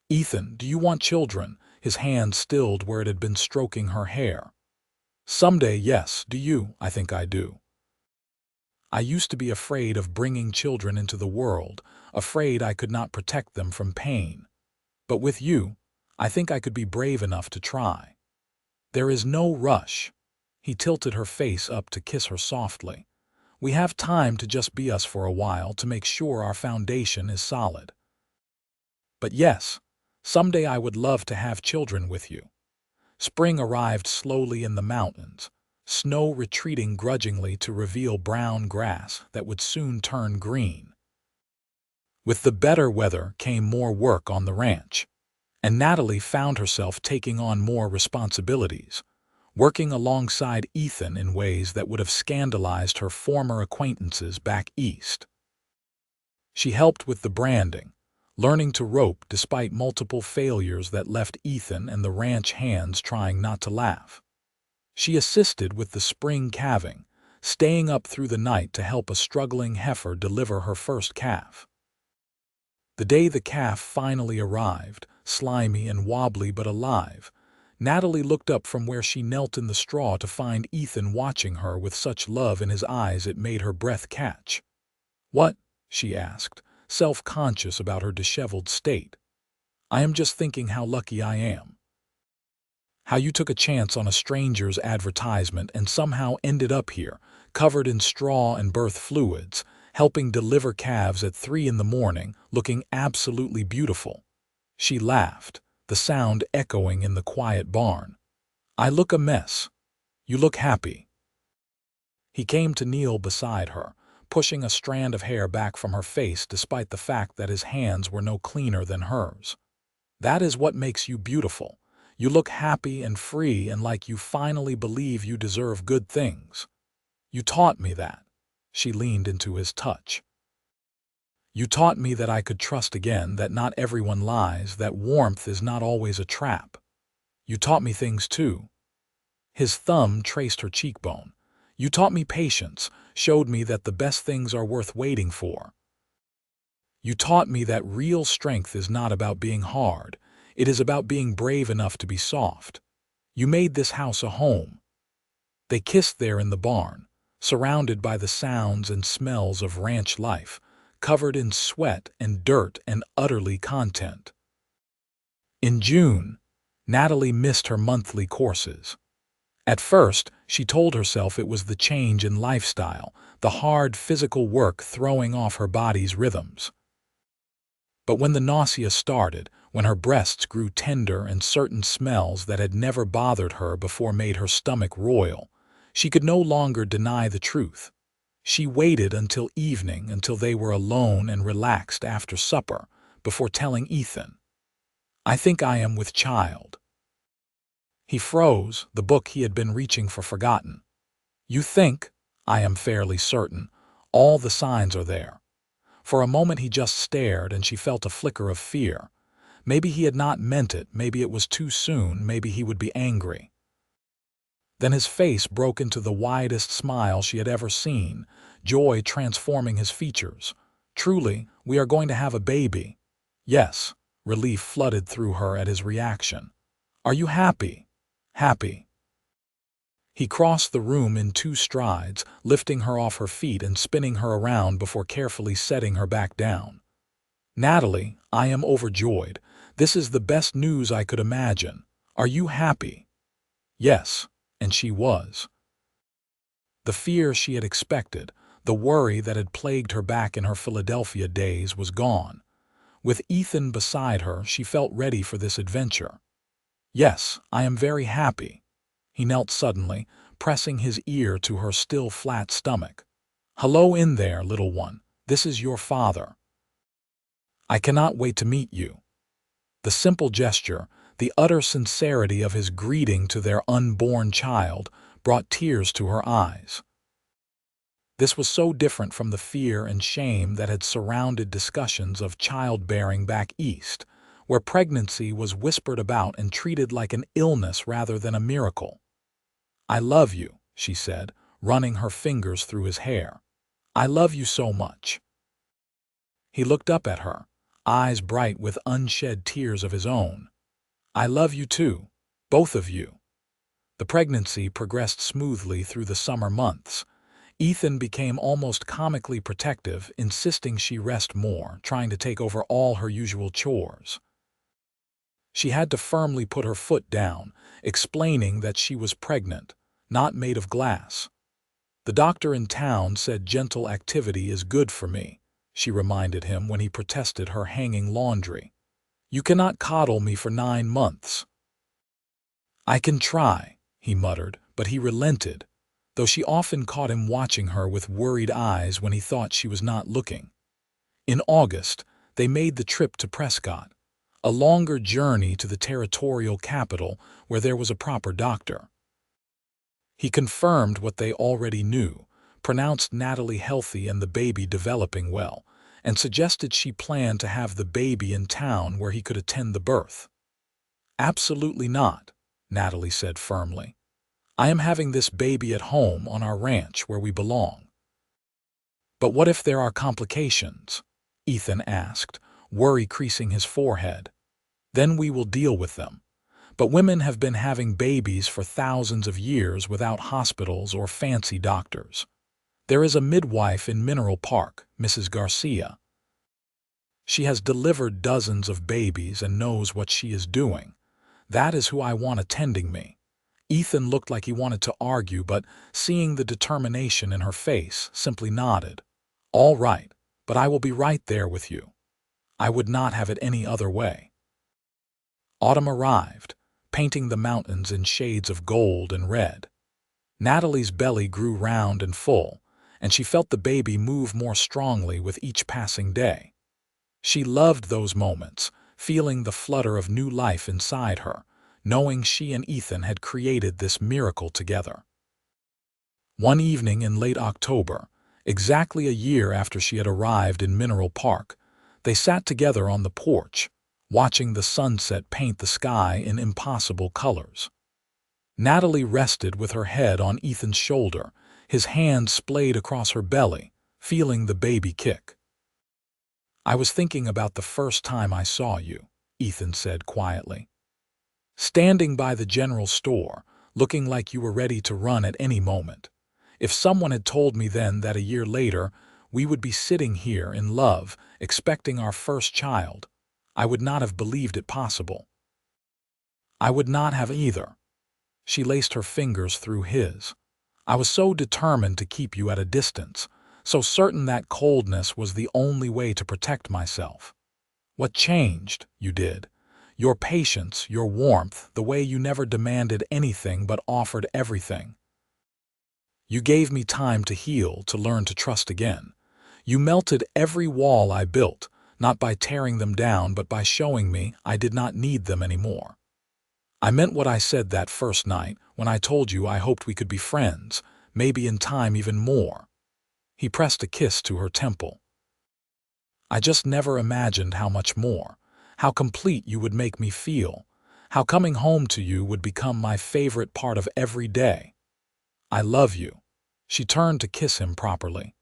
"Ethan, do you want children?" His hand stilled where it had been stroking her hair. "Someday, yes. Do you?" "I think I do. I used to be afraid of bringing children into the world, afraid I could not protect them from pain. But with you, I think I could be brave enough to try. There is no rush." He tilted her face up to kiss her softly. "We have time to just be us for a while to make sure our foundation is solid. But yes, someday I would love to have children with you." Spring arrived slowly in the mountains, snow retreating grudgingly to reveal brown grass that would soon turn green. With the better weather came more work on the ranch, and Natalie found herself taking on more responsibilities, working alongside Ethan in ways that would have scandalized her former acquaintances back east. She helped with the branding, learning to rope despite multiple failures that left Ethan and the ranch hands trying not to laugh. She assisted with the spring calving, staying up through the night to help a struggling heifer deliver her first calf. The day the calf finally arrived, slimy and wobbly but alive, Natalie looked up from where she knelt in the straw to find Ethan watching her with such love in his eyes it made her breath catch. "What?" she asked, self-conscious about her disheveled state. "I am just thinking how lucky I am. How you took a chance on a stranger's advertisement and somehow ended up here, covered in straw and birth fluids, helping deliver calves at 3 in the morning, looking absolutely beautiful. She laughed, the sound echoing in the quiet barn. "I look a mess. You look happy." He came to kneel beside her, pushing a strand of hair back from her face despite the fact that his hands were no cleaner than hers. "That is what makes you beautiful. You look happy and free and like you finally believe you deserve good things. You taught me that." She leaned into his touch. "You taught me that I could trust again, that not everyone lies, that warmth is not always a trap. You taught me things too." His thumb traced her cheekbone. "You taught me patience, showed me that the best things are worth waiting for. You taught me that real strength is not about being hard, it is about being brave enough to be soft. You made this house a home." They kissed there in the barn, surrounded by the sounds and smells of ranch life, covered in sweat and dirt and utterly content. In June, Natalie missed her monthly courses. At first, she told herself it was the change in lifestyle, the hard physical work throwing off her body's rhythms. But when the nausea started, when her breasts grew tender and certain smells that had never bothered her before made her stomach roil, she could no longer deny the truth. She waited until evening, until they were alone and relaxed after supper, before telling Ethan, "I think I am with child." He froze, the book he had been reaching for forgotten. "You think?" "I am fairly certain. All the signs are there." For a moment he just stared, and she felt a flicker of fear. Maybe he had not meant it, maybe it was too soon, maybe he would be angry. Then his face broke into the widest smile she had ever seen, joy transforming his features. "Truly, we are going to have a baby." "Yes." Relief flooded through her at his reaction. "Are you happy?" "Happy." He crossed the room in 2 strides, lifting her off her feet and spinning her around before carefully setting her back down. "Natalie, I am overjoyed. This is the best news I could imagine. Are you happy?" Yes, and she was. The fear she had expected, the worry that had plagued her back in her Philadelphia days, was gone. With Ethan beside her, she felt ready for this adventure. "Yes, I am very happy." He knelt suddenly, pressing his ear to her still flat stomach. "Hello in there, little one. This is your father. I cannot wait to meet you." The simple gesture, the utter sincerity of his greeting to their unborn child, brought tears to her eyes. This was so different from the fear and shame that had surrounded discussions of childbearing back east, where pregnancy was whispered about and treated like an illness rather than a miracle. "I love you," she said, running her fingers through his hair. "I love you so much." He looked up at her, eyes bright with unshed tears of his own. "I love you too, both of you." The pregnancy progressed smoothly through the summer months. Ethan became almost comically protective, insisting she rest more, trying to take over all her usual chores. She had to firmly put her foot down, explaining that she was pregnant, not made of glass. "The doctor in town said gentle activity is good for me," she reminded him when he protested her hanging laundry. "You cannot coddle me for 9 months." "I can try," he muttered, but he relented, though she often caught him watching her with worried eyes when he thought she was not looking. In August, they made the trip to Prescott, a longer journey to the territorial capital where there was a proper doctor. He confirmed what they already knew, pronounced Natalie healthy and the baby developing well, and suggested she plan to have the baby in town where he could attend the birth. "Absolutely not," Natalie said firmly. "I am having this baby at home on our ranch where we belong." "But what if there are complications?" Ethan asked, worry creasing his forehead. "Then we will deal with them. But women have been having babies for thousands of years without hospitals or fancy doctors. There is a midwife in Mineral Park, Mrs. Garcia. She has delivered dozens of babies and knows what she is doing. That is who I want attending me. Ethan looked like he wanted to argue, but seeing the determination in her face, simply nodded. "All right, but I will be right there with you. I would not have it any other way." Autumn arrived, painting the mountains in shades of gold and red. Natalie's belly grew round and full, and she felt the baby move more strongly with each passing day. She loved those moments, feeling the flutter of new life inside her, knowing she and Ethan had created this miracle together. One evening in late October, exactly a year after she had arrived in Mineral Park, they sat together on the porch, watching the sunset paint the sky in impossible colors. Natalie rested with her head on Ethan's shoulder, his hand splayed across her belly, feeling the baby kick. "I was thinking about the first time I saw you," Ethan said quietly. "Standing by the general store, looking like you were ready to run at any moment. If someone had told me then that a year later we would be sitting here in love, expecting our first child, I would not have believed it possible." "I would not have either." She laced her fingers through his. "I was so determined to keep you at a distance, so certain that coldness was the only way to protect myself. What changed, you did. Your patience, your warmth, the way you never demanded anything but offered everything. You gave me time to heal, to learn to trust again. You melted every wall I built, not by tearing them down, but by showing me I did not need them anymore. I meant what I said that first night when I told you I hoped we could be friends, maybe in time even more." He pressed a kiss to her temple. "I just never imagined how much more, how complete you would make me feel, how coming home to you would become my favorite part of every day. I love you." She turned to kiss him properly.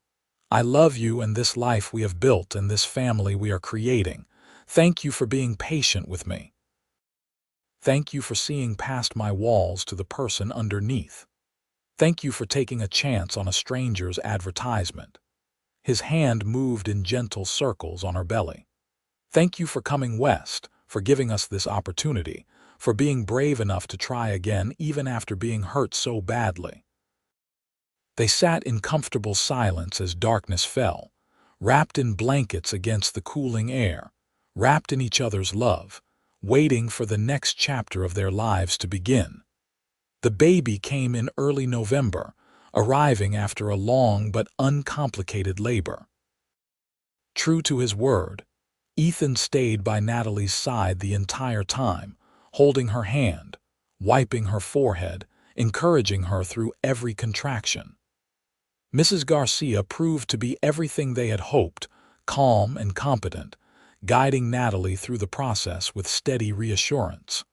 "I love you and this life we have built and this family we are creating. Thank you for being patient with me. Thank you for seeing past my walls to the person underneath. Thank you for taking a chance on a stranger's advertisement." His hand moved in gentle circles on her belly. "Thank you for coming west, for giving us this opportunity, for being brave enough to try again even after being hurt so badly." They sat in comfortable silence as darkness fell, wrapped in blankets against the cooling air, wrapped in each other's love, waiting for the next chapter of their lives to begin. The baby came in early November, arriving after a long but uncomplicated labor. True to his word, Ethan stayed by Natalie's side the entire time, holding her hand, wiping her forehead, encouraging her through every contraction. Mrs. Garcia proved to be everything they had hoped, calm and competent, guiding Natalie through the process with steady reassurance.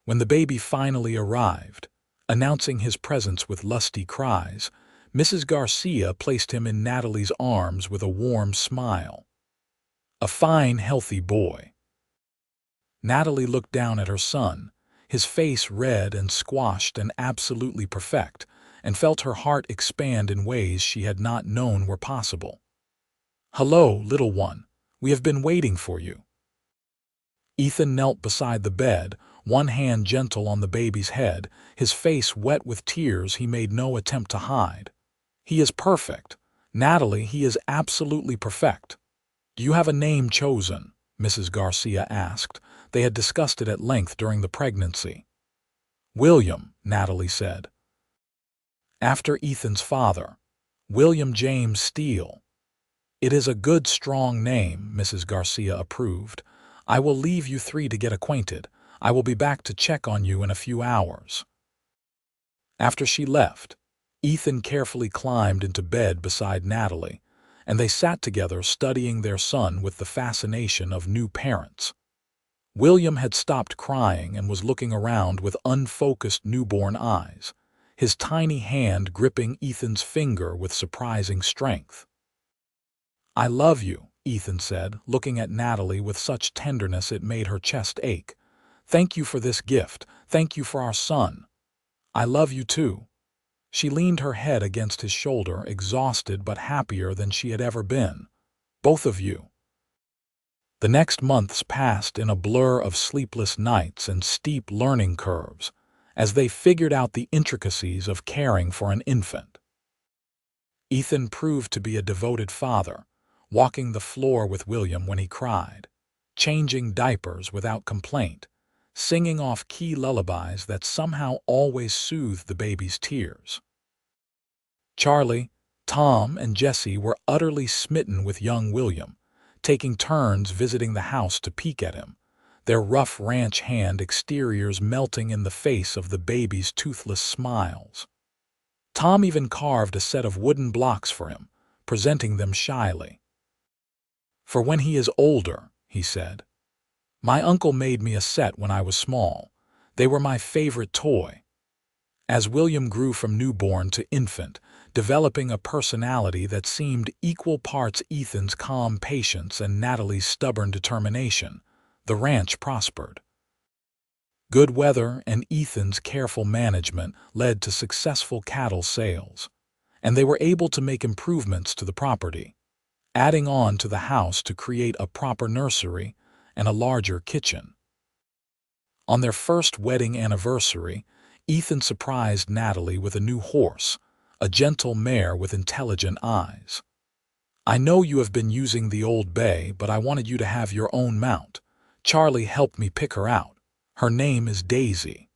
When the baby finally arrived, announcing his presence with lusty cries, Mrs. Garcia placed him in Natalie's arms with a warm smile. "A fine, healthy boy." Natalie looked down at her son, his face red and squashed and absolutely perfect, and felt her heart expand in ways she had not known were possible. "Hello, little one. We have been waiting for you." Ethan knelt beside the bed, one hand gentle on the baby's head, his face wet with tears he made no attempt to hide. "He is perfect. Natalie, he is absolutely perfect." "Do you have a name chosen?" Mrs. Garcia asked. They had discussed it at length during the pregnancy. "William," Natalie said. "After Ethan's father. William James Steele." "It is a good, strong name," Mrs. Garcia approved. "I will leave you three to get acquainted. I will be back to check on you in a few hours." After she left, Ethan carefully climbed into bed beside Natalie, and they sat together studying their son with the fascination of new parents. William had stopped crying and was looking around with unfocused newborn eyes, his tiny hand gripping Ethan's finger with surprising strength. "I love you," Ethan said, looking at Natalie with such tenderness it made her chest ache. "Thank you for this gift. Thank you for our son. I love you too." She leaned her head against his shoulder, exhausted but happier than she had ever been. "Both of you." The next months passed in a blur of sleepless nights and steep learning curves, as they figured out the intricacies of caring for an infant. Ethan proved to be a devoted father, walking the floor with William when he cried, changing diapers without complaint, singing off key lullabies that somehow always soothed the baby's tears. Charlie, Tom, and Jesse were utterly smitten with young William, taking turns visiting the house to peek at him, their rough ranch hand exteriors melting in the face of the baby's toothless smiles. Tom even carved a set of wooden blocks for him, presenting them shyly. "For when he is older," he said. "My uncle made me a set when I was small. They were my favorite toy." As William grew from newborn to infant, developing a personality that seemed equal parts Ethan's calm patience and Natalie's stubborn determination, the ranch prospered. Good weather and Ethan's careful management led to successful cattle sales, and they were able to make improvements to the property, adding on to the house to create a proper nursery and a larger kitchen. On their first wedding anniversary, Ethan surprised Natalie with a new horse, a gentle mare with intelligent eyes. "I know you have been using the old bay, but I wanted you to have your own mount. Charlie helped me pick her out. Her name is Daisy."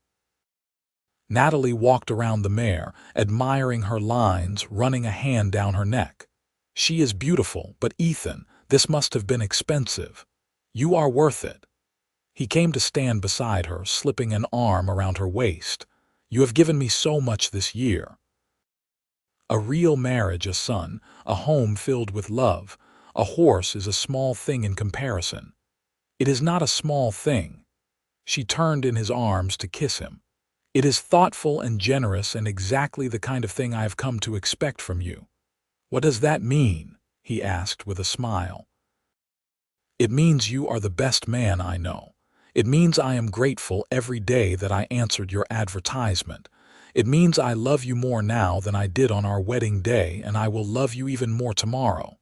Natalie walked around the mare, admiring her lines, running a hand down her neck. "She is beautiful, but Ethan, this must have been expensive. You are worth it." He came to stand beside her, slipping an arm around her waist. "You have given me so much this year." A real marriage, a son, a home filled with love. A horse is a small thing in comparison. It is not a small thing. She turned in his arms to kiss him. "It is thoughtful and generous and exactly the kind of thing I have come to expect from you." "What does that mean?" he asked with a smile. "It means you are the best man I know. It means I am grateful every day that I answered your advertisement. It means I love you more now than I did on our wedding day, and I will love you even more tomorrow."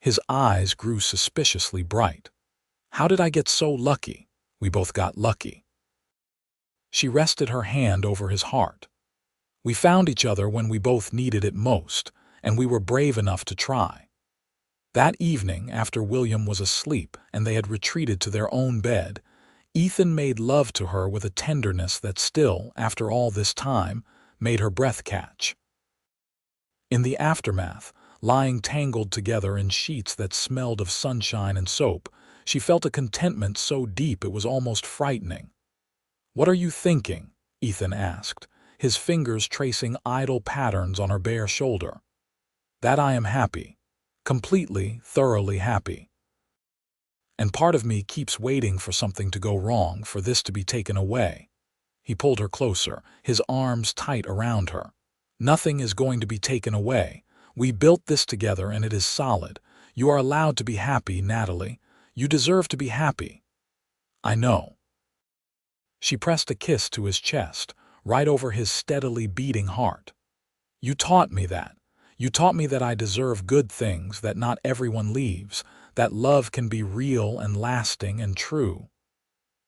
His eyes grew suspiciously bright. "How did I get so lucky?" "We both got lucky." She rested her hand over his heart. "We found each other when we both needed it most, and we were brave enough to try." That evening, after William was asleep and they had retreated to their own bed, Ethan made love to her with a tenderness that still, after all this time, made her breath catch. In the aftermath, lying tangled together in sheets that smelled of sunshine and soap, she felt a contentment so deep it was almost frightening. "What are you thinking?" Ethan asked, his fingers tracing idle patterns on her bare shoulder. "That I am happy. Completely, thoroughly happy. And part of me keeps waiting for something to go wrong, for this to be taken away." He pulled her closer, his arms tight around her. "Nothing is going to be taken away. We built this together and it is solid. You are allowed to be happy, Natalie. You deserve to be happy." "I know." She pressed a kiss to his chest, right over his steadily beating heart. "You taught me that. You taught me that I deserve good things, that not everyone leaves, that love can be real and lasting and true."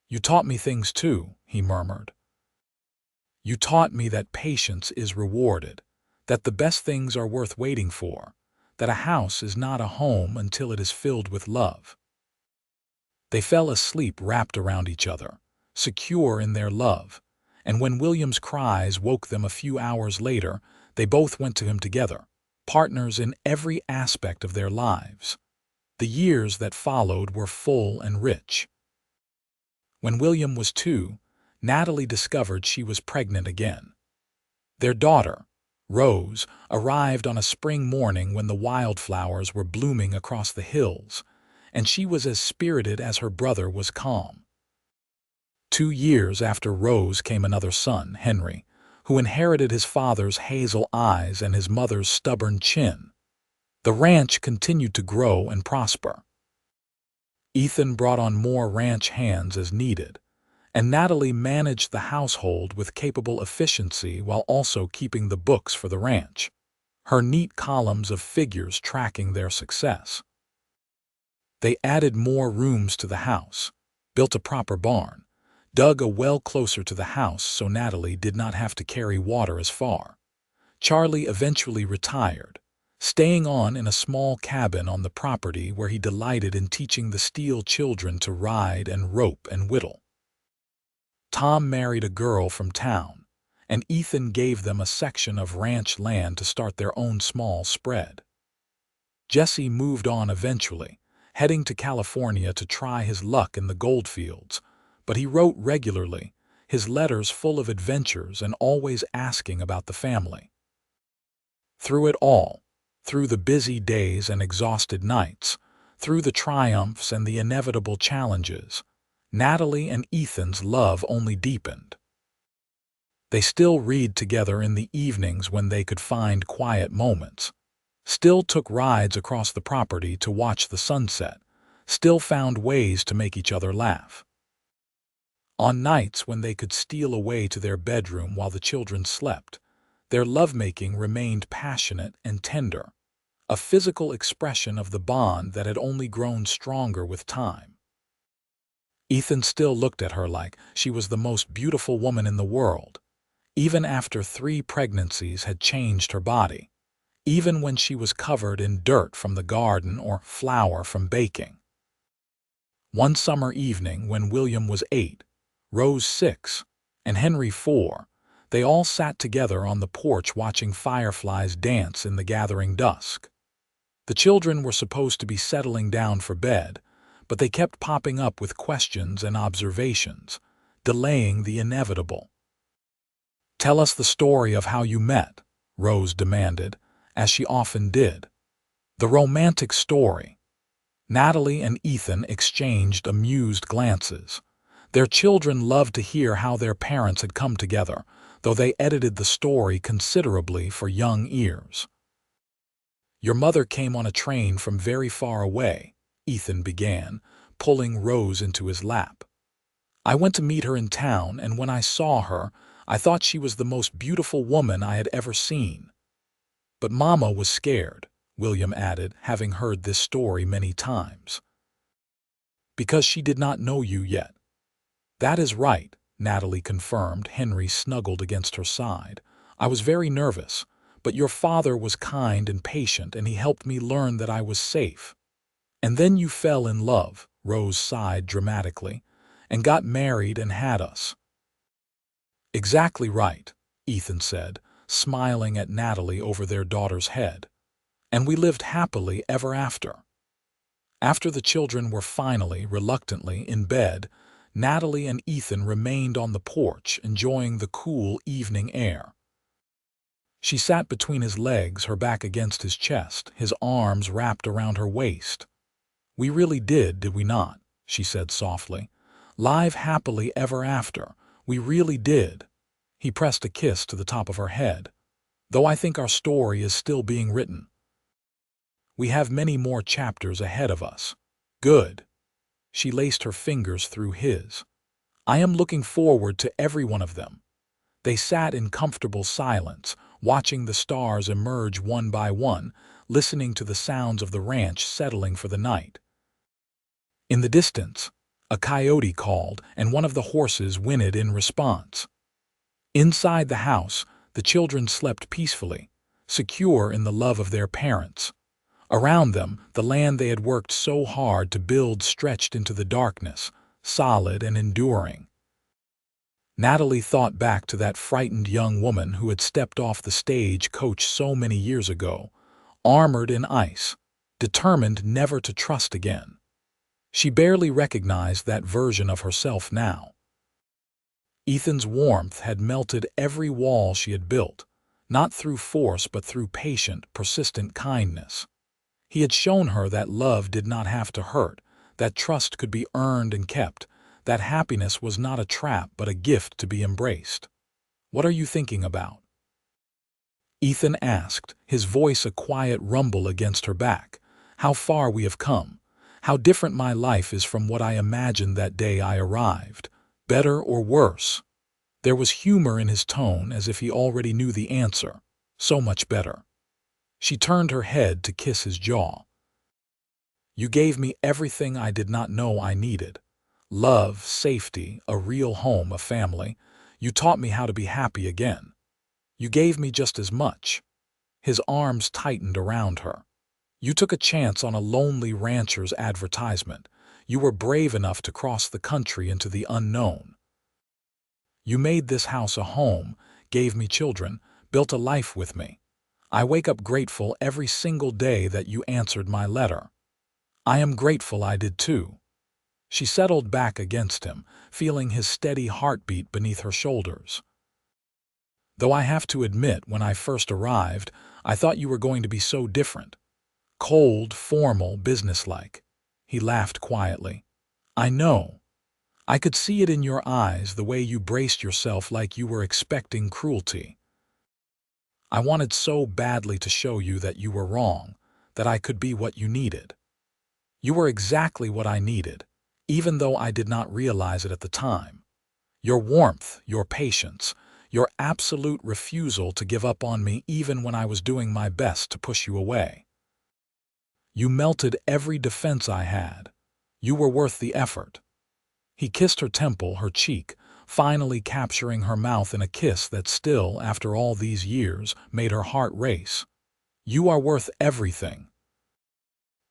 "You taught me things too," he murmured. "You taught me that patience is rewarded, that the best things are worth waiting for, that a house is not a home until it is filled with love." They fell asleep wrapped around each other, secure in their love, and when William's cries woke them a few hours later, they both went to him together, partners in every aspect of their lives. The years that followed were full and rich. When William was 2, Natalie discovered she was pregnant again. Their daughter, Rose, arrived on a spring morning when the wildflowers were blooming across the hills, and she was as spirited as her brother was calm. 2 years after Rose came another son, Henry, who inherited his father's hazel eyes and his mother's stubborn chin. The ranch continued to grow and prosper. Ethan brought on more ranch hands as needed, and Natalie managed the household with capable efficiency while also keeping the books for the ranch, her neat columns of figures tracking their success. They added more rooms to the house, built a proper barn, dug a well closer to the house so Natalie did not have to carry water as far. Charlie eventually retired, staying on in a small cabin on the property where he delighted in teaching the Steele children to ride and rope and whittle. Tom married a girl from town, and Ethan gave them a section of ranch land to start their own small spread. Jesse moved on eventually, heading to California to try his luck in the goldfields, but he wrote regularly, his letters full of adventures and always asking about the family. Through it all, through the busy days and exhausted nights, through the triumphs and the inevitable challenges, Natalie and Ethan's love only deepened. They still read together in the evenings when they could find quiet moments, still took rides across the property to watch the sunset, still found ways to make each other laugh. On nights when they could steal away to their bedroom while the children slept, their lovemaking remained passionate and tender, a physical expression of the bond that had only grown stronger with time. Ethan still looked at her like she was the most beautiful woman in the world, even after 3 pregnancies had changed her body, even when she was covered in dirt from the garden or flour from baking. One summer evening when William was 8, Rose 6, and Henry 4, they all sat together on the porch watching fireflies dance in the gathering dusk. The children were supposed to be settling down for bed, but they kept popping up with questions and observations, delaying the inevitable. "Tell us the story of how you met," Rose demanded, as she often did. "The romantic story." Natalie and Ethan exchanged amused glances. Their children loved to hear how their parents had come together, though they edited the story considerably for young ears. "Your mother came on a train from very far away," Ethan began, pulling Rose into his lap. "I went to meet her in town, and when I saw her, I thought she was the most beautiful woman I had ever seen." "But Mama was scared," William added, having heard this story many times. "Because she did not know you yet." "That is right," Natalie confirmed. Henry snuggled against her side. "I was very nervous, but your father was kind and patient, and he helped me learn that I was safe." "And then you fell in love," Rose sighed dramatically, "and got married and had us." "Exactly right," Ethan said, smiling at Natalie over their daughter's head. "And we lived happily ever after." After the children were finally, reluctantly, in bed, Natalie and Ethan remained on the porch, enjoying the cool evening air. She sat between his legs, her back against his chest, his arms wrapped around her waist. "We really did we not?" she said softly. "Live happily ever after. We really did." He pressed a kiss to the top of her head. "Though I think our story is still being written. We have many more chapters ahead of us." "Good." She laced her fingers through his. "I am looking forward to every one of them." They sat in comfortable silence, watching the stars emerge one by one, listening to the sounds of the ranch settling for the night. In the distance, a coyote called, and one of the horses whinnied in response. Inside the house, the children slept peacefully, secure in the love of their parents. Around them, the land they had worked so hard to build stretched into the darkness, solid and enduring. Natalie thought back to that frightened young woman who had stepped off the stage coach so many years ago, armored in ice, determined never to trust again. She barely recognized that version of herself now. Ethan's warmth had melted every wall she had built, not through force but through patient, persistent kindness. He had shown her that love did not have to hurt, that trust could be earned and kept, that happiness was not a trap but a gift to be embraced. "What are you thinking about?" Ethan asked, his voice a quiet rumble against her back. "How far we have come. How different my life is from what I imagined that day I arrived. Better or worse?" There was humor in his tone, as if he already knew the answer. "So much better." She turned her head to kiss his jaw. "You gave me everything I did not know I needed. Love, safety, a real home, a family. You taught me how to be happy again. You gave me just as much. His arms tightened around her. You took a chance on a lonely rancher's advertisement. You were brave enough to cross the country into the unknown. You made this house a home, gave me children, built a life with me. I wake up grateful every single day that you answered my letter. I am grateful I did too. She settled back against him, feeling his steady heartbeat beneath her shoulders. Though I have to admit, when I first arrived, I thought you were going to be so different. Cold, formal, businesslike. He laughed quietly. I know. I could see it in your eyes, the way you braced yourself like you were expecting cruelty. I wanted so badly to show you that you were wrong, that I could be what you needed. You were exactly what I needed, even though I did not realize it at the time. Your warmth, your patience, your absolute refusal to give up on me even when I was doing my best to push you away. You melted every defense I had. You were worth the effort. He kissed her temple, her cheek, finally capturing her mouth in a kiss that still, after all these years, made her heart race. You are worth everything.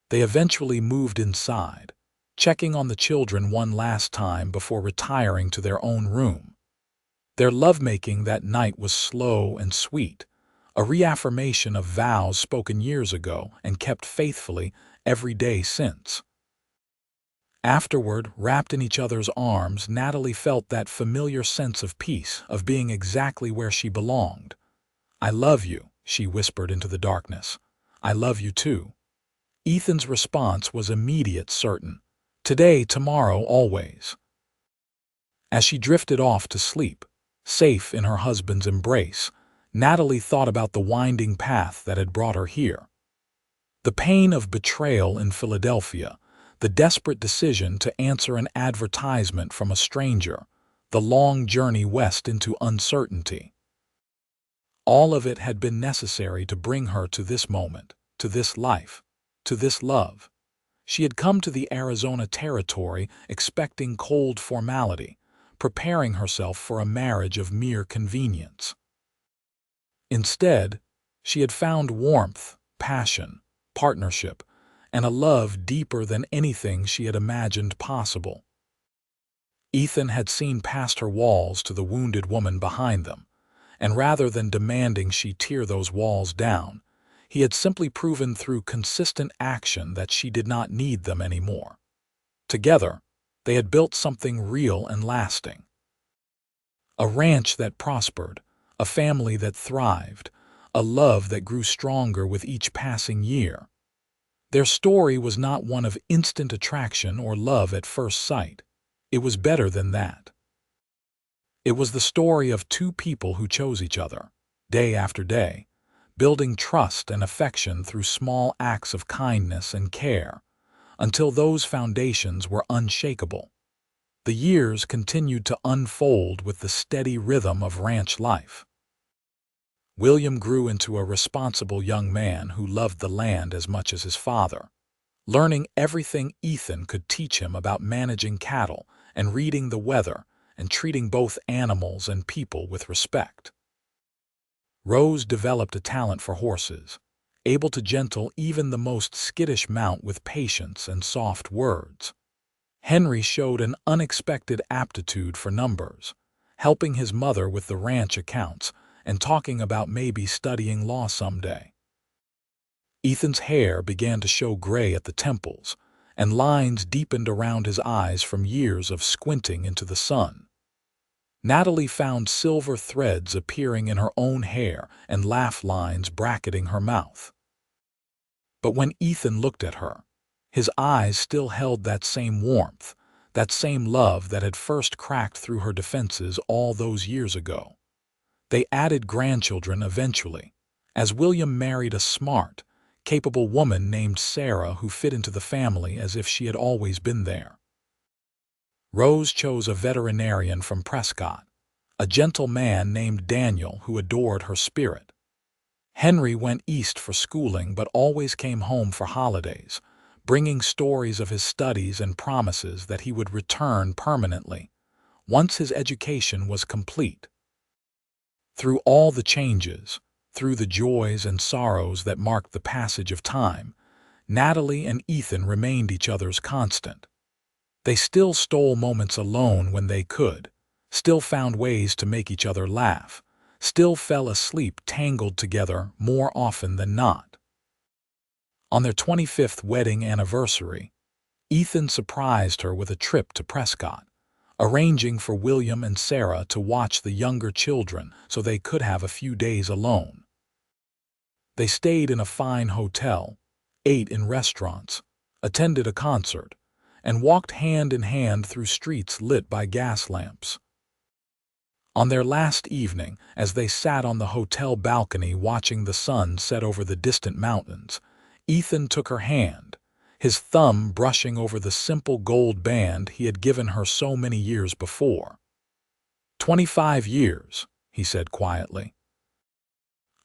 They eventually moved inside, checking on the children one last time before retiring to their own room. Their lovemaking that night was slow and sweet, a reaffirmation of vows spoken years ago and kept faithfully every day since. Afterward, wrapped in each other's arms, Natalie felt that familiar sense of peace, of being exactly where she belonged. I love you, she whispered into the darkness. I love you too. Ethan's response was immediate, certain. Today, tomorrow, always. As she drifted off to sleep, safe in her husband's embrace, Natalie thought about the winding path that had brought her here. The pain of betrayal in Philadelphia, the desperate decision to answer an advertisement from a stranger, the long journey west into uncertainty. All of it had been necessary to bring her to this moment, to this life, to this love. She had come to the Arizona territory expecting cold formality, preparing herself for a marriage of mere convenience. Instead, she had found warmth, passion, partnership, and a love deeper than anything she had imagined possible. Ethan had seen past her walls to the wounded woman behind them, and rather than demanding she tear those walls down, he had simply proven through consistent action that she did not need them anymore. Together, they had built something real and lasting. A ranch that prospered, a family that thrived, a love that grew stronger with each passing year. Their story was not one of instant attraction or love at first sight. It was better than that. It was the story of two people who chose each other, day after day, building trust and affection through small acts of kindness and care, until those foundations were unshakable. The years continued to unfold with the steady rhythm of ranch life. William grew into a responsible young man who loved the land as much as his father, learning everything Ethan could teach him about managing cattle and reading the weather and treating both animals and people with respect. Rose developed a talent for horses, able to gentle even the most skittish mount with patience and soft words. Henry showed an unexpected aptitude for numbers, helping his mother with the ranch accounts and talking about maybe studying law someday. Ethan's hair began to show gray at the temples, and lines deepened around his eyes from years of squinting into the sun. Natalie found silver threads appearing in her own hair and laugh lines bracketing her mouth. But when Ethan looked at her, his eyes still held that same warmth, that same love that had first cracked through her defenses all those years ago. They added grandchildren eventually, as William married a smart, capable woman named Sarah who fit into the family as if she had always been there. Rose chose a veterinarian from Prescott, a gentle man named Daniel who adored her spirit. Henry went east for schooling but always came home for holidays, bringing stories of his studies and promises that he would return permanently once his education was complete. Through all the changes, through the joys and sorrows that marked the passage of time, Natalie and Ethan remained each other's constant. They still stole moments alone when they could, still found ways to make each other laugh, still fell asleep tangled together more often than not. On their 25th wedding anniversary, Ethan surprised her with a trip to Prescott, arranging for William and Sarah to watch the younger children so they could have a few days alone. They stayed in a fine hotel, ate in restaurants, attended a concert, and walked hand in hand through streets lit by gas lamps. On their last evening, as they sat on the hotel balcony watching the sun set over the distant mountains, Ethan took her hand, his thumb brushing over the simple gold band he had given her so many years before. 25 years, he said quietly.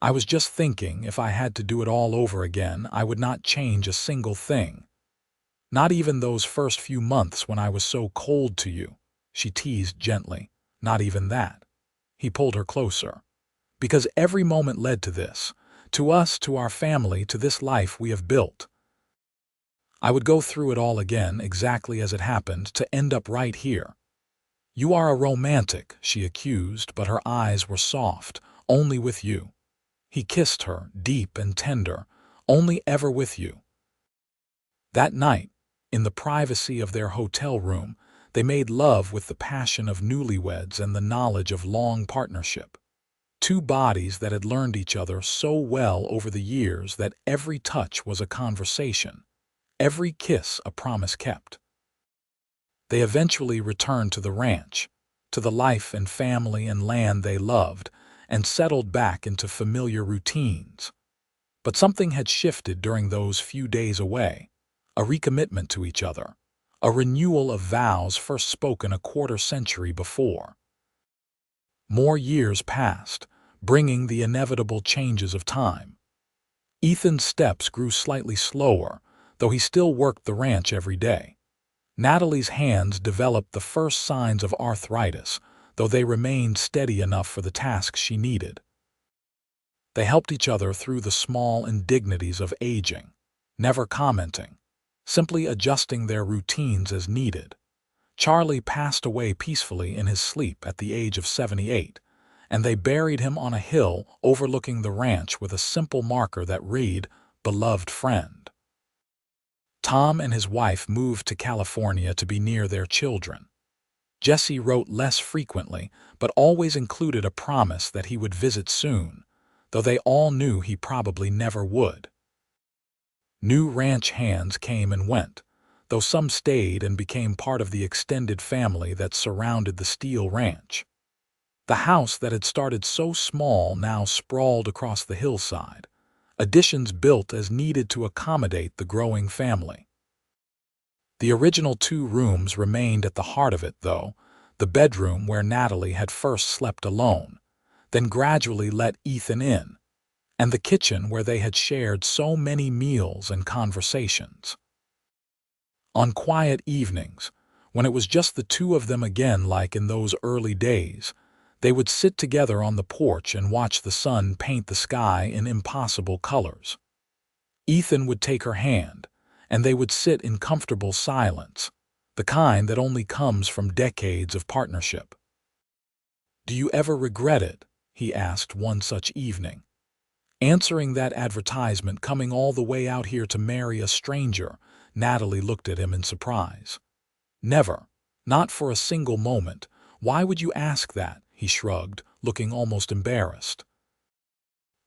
I was just thinking if I had to do it all over again, I would not change a single thing. Not even those first few months when I was so cold to you, she teased gently. Not even that. He pulled her closer. Because every moment led to this, to us, to our family, to this life we have built. I would go through it all again, exactly as it happened, to end up right here. You are a romantic, she accused, but her eyes were soft, only with you. He kissed her, deep and tender, only ever with you. That night, in the privacy of their hotel room, they made love with the passion of newlyweds and the knowledge of long partnership. Two bodies that had learned each other so well over the years that every touch was a conversation, every kiss a promise kept. They eventually returned to the ranch, to the life and family and land they loved, and settled back into familiar routines. But something had shifted during those few days away, a recommitment to each other, a renewal of vows first spoken a quarter-century before. More years passed, bringing the inevitable changes of time. Ethan's steps grew slightly slower, though he still worked the ranch every day. Natalie's hands developed the first signs of arthritis, though they remained steady enough for the tasks she needed. They helped each other through the small indignities of aging, never commenting, simply adjusting their routines as needed. Charlie passed away peacefully in his sleep at the age of 78, and they buried him on a hill overlooking the ranch with a simple marker that read, "Beloved friend." Tom and his wife moved to California to be near their children. Jesse wrote less frequently, but always included a promise that he would visit soon, though they all knew he probably never would. New ranch hands came and went, though some stayed and became part of the extended family that surrounded the Steele ranch. The house that had started so small now sprawled across the hillside, additions built as needed to accommodate the growing family. The original 2 rooms remained at the heart of it, though, the bedroom where Natalie had first slept alone, then gradually let Ethan in, and the kitchen where they had shared so many meals and conversations. On quiet evenings, when it was just the 2 of them again like in those early days, they would sit together on the porch and watch the sun paint the sky in impossible colors. Ethan would take her hand, and they would sit in comfortable silence, the kind that only comes from decades of partnership. "Do you ever regret it?" he asked one such evening. Answering that advertisement, coming all the way out here to marry a stranger. Natalie looked at him in surprise. "Never. Not for a single moment. Why would you ask that?" he shrugged, looking almost embarrassed.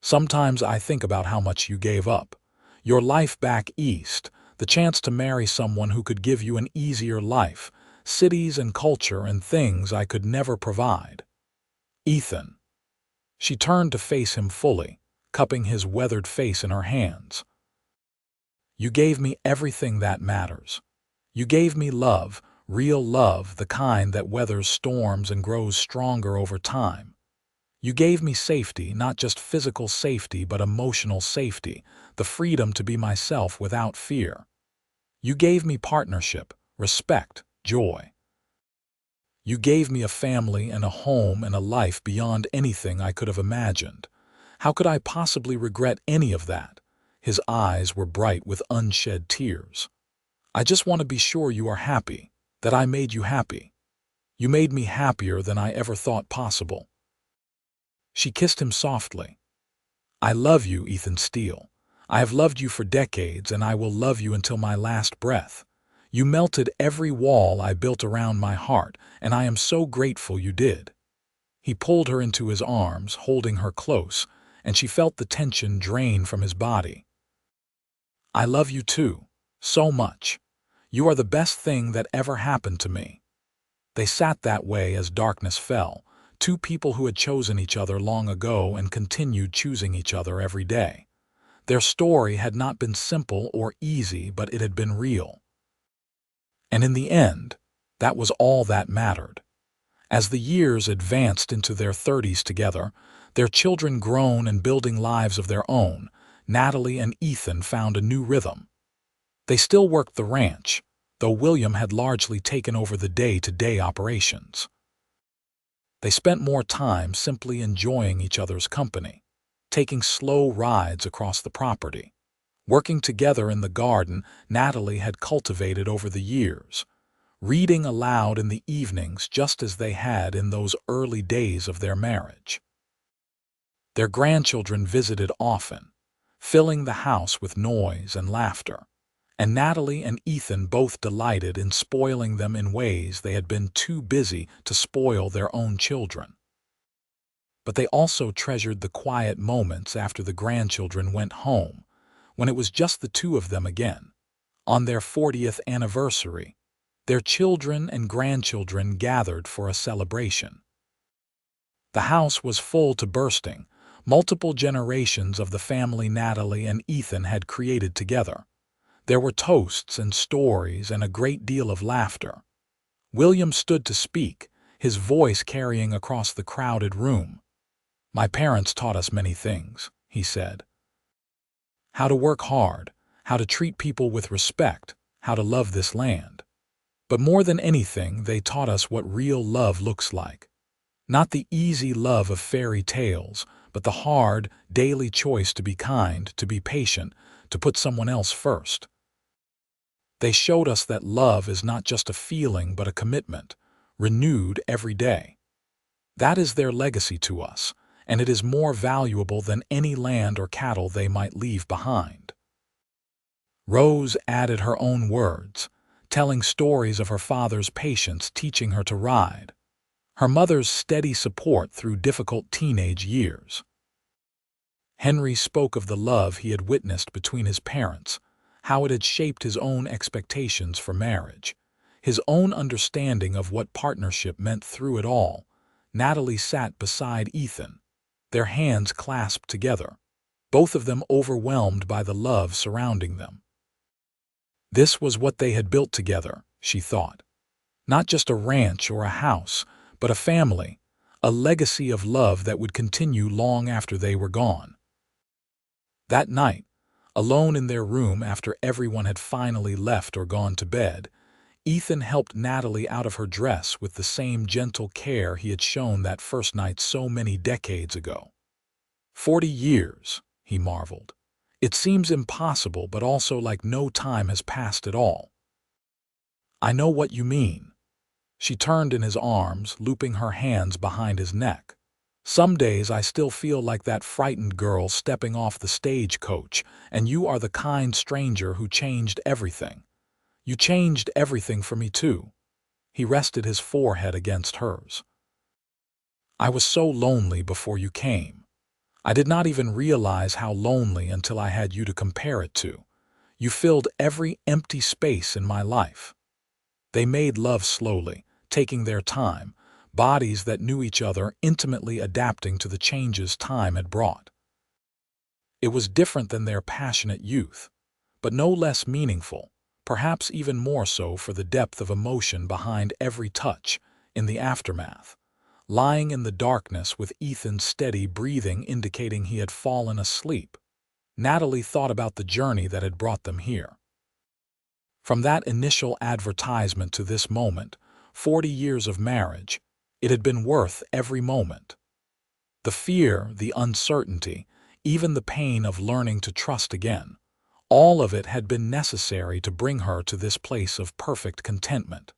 "Sometimes I think about how much you gave up. Your life back east, the chance to marry someone who could give you an easier life, cities and culture and things I could never provide. Ethan." She turned to face him fully, cupping his weathered face in her hands. "You gave me everything that matters. You gave me love, real love, the kind that weathers storms and grows stronger over time. You gave me safety, not just physical safety but emotional safety, the freedom to be myself without fear. You gave me partnership, respect, joy. You gave me a family and a home and a life beyond anything I could have imagined. How could I possibly regret any of that?" His eyes were bright with unshed tears. "I just want to be sure you are happy, that I made you happy. You made me happier than I ever thought possible." She kissed him softly. "I love you, Ethan Steele. I have loved you for decades, and I will love you until my last breath. You melted every wall I built around my heart, and I am so grateful you did." He pulled her into his arms, holding her close, and she felt the tension drain from his body. "I love you too, so much. You are the best thing that ever happened to me." They sat that way as darkness fell, two people who had chosen each other long ago and continued choosing each other every day. Their story had not been simple or easy, but it had been real. And in the end, that was all that mattered. As the years advanced into their 30s together, their children grown and building lives of their own, Natalie and Ethan found a new rhythm. They still worked the ranch, though William had largely taken over the day-to-day operations. They spent more time simply enjoying each other's company, taking slow rides across the property, working together in the garden Natalie had cultivated over the years, reading aloud in the evenings just as they had in those early days of their marriage. Their grandchildren visited often, filling the house with noise and laughter, and Natalie and Ethan both delighted in spoiling them in ways they had been too busy to spoil their own children. But they also treasured the quiet moments after the grandchildren went home, when it was just the two of them again. On their 40th anniversary, their children and grandchildren gathered for a celebration. The house was full to bursting, multiple generations of the family Natalie and Ethan had created together. There were toasts and stories and a great deal of laughter. William stood to speak, his voice carrying across the crowded room. "My parents taught us many things," he said. "How to work hard, how to treat people with respect, how to love this land. But more than anything, they taught us what real love looks like. Not the easy love of fairy tales, but the hard, daily choice to be kind, to be patient, to put someone else first. They showed us that love is not just a feeling but a commitment, renewed every day. That is their legacy to us, and it is more valuable than any land or cattle they might leave behind." Rose added her own words, telling stories of her father's patience teaching her to ride, her mother's steady support through difficult teenage years. Henry spoke of the love he had witnessed between his parents, how it had shaped his own expectations for marriage, his own understanding of what partnership meant through it all. Natalie sat beside Ethan, their hands clasped together, both of them overwhelmed by the love surrounding them. This was what they had built together, she thought. Not just a ranch or a house, but a family, a legacy of love that would continue long after they were gone. That night, alone in their room after everyone had finally left or gone to bed, Ethan helped Natalie out of her dress with the same gentle care he had shown that first night so many decades ago. 40 years, he marveled. It seems impossible, but also like no time has passed at all. "I know what you mean." She turned in his arms, looping her hands behind his neck. "Some days I still feel like that frightened girl stepping off the stagecoach, and you are the kind stranger who changed everything. You changed everything for me too." He rested his forehead against hers. "I was so lonely before you came. I did not even realize how lonely until I had you to compare it to. You filled every empty space in my life." They made love slowly, taking their time, bodies that knew each other intimately adapting to the changes time had brought. It was different than their passionate youth, but no less meaningful, perhaps even more so for the depth of emotion behind every touch. In the aftermath, lying in the darkness with Ethan's steady breathing indicating he had fallen asleep, Natalie thought about the journey that had brought them here. From that initial advertisement to this moment, 40 years of marriage, it had been worth every moment. The fear, the uncertainty, even the pain of learning to trust again, all of it had been necessary to bring her to this place of perfect contentment.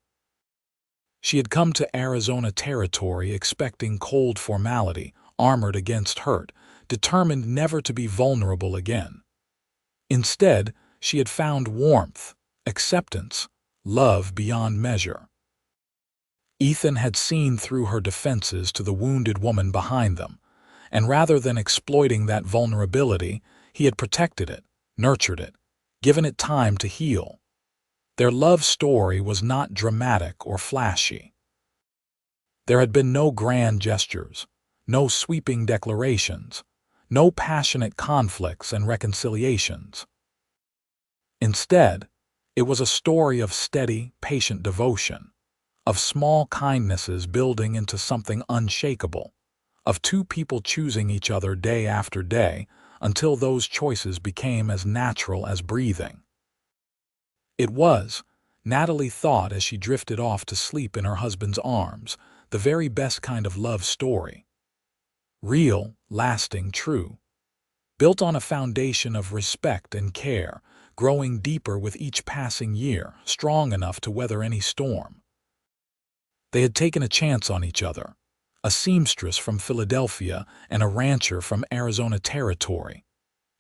She had come to Arizona territory expecting cold formality, armored against hurt, determined never to be vulnerable again. Instead, she had found warmth, acceptance, love beyond measure. Ethan had seen through her defenses to the wounded woman behind them, and rather than exploiting that vulnerability, he had protected it, nurtured it, given it time to heal. Their love story was not dramatic or flashy. There had been no grand gestures, no sweeping declarations, no passionate conflicts and reconciliations. Instead, it was a story of steady, patient devotion, of small kindnesses building into something unshakable, of two people choosing each other day after day until those choices became as natural as breathing. It was, Natalie thought as she drifted off to sleep in her husband's arms, the very best kind of love story. Real, lasting, true. Built on a foundation of respect and care, growing deeper with each passing year, strong enough to weather any storm. They had taken a chance on each other, a seamstress from Philadelphia and a rancher from Arizona territory.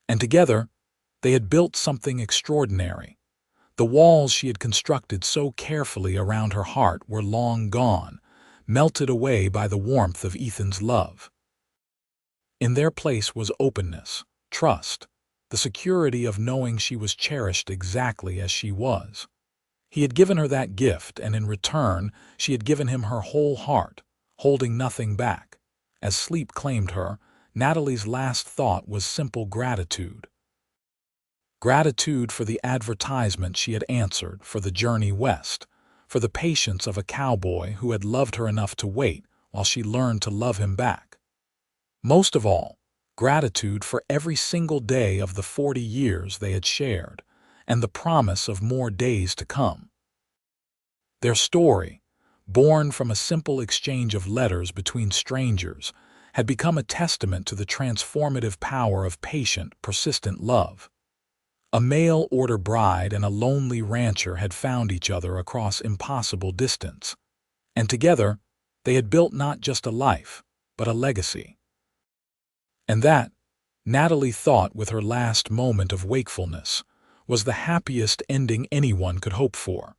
And together, they had built something extraordinary. The walls she had constructed so carefully around her heart were long gone, melted away by the warmth of Ethan's love. In their place was openness, trust, the security of knowing she was cherished exactly as she was. He had given her that gift, and in return, she had given him her whole heart, holding nothing back. As sleep claimed her, Natalie's last thought was simple gratitude. Gratitude for the advertisement she had answered, for the journey west, for the patience of a cowboy who had loved her enough to wait while she learned to love him back. Most of all, gratitude for every single day of the 40 years they had shared, and the promise of more days to come. Their story, born from a simple exchange of letters between strangers, had become a testament to the transformative power of patient, persistent love. A mail-order bride and a lonely rancher had found each other across impossible distance, and together they had built not just a life, but a legacy. And that, Natalie thought with her last moment of wakefulness, was the happiest ending anyone could hope for.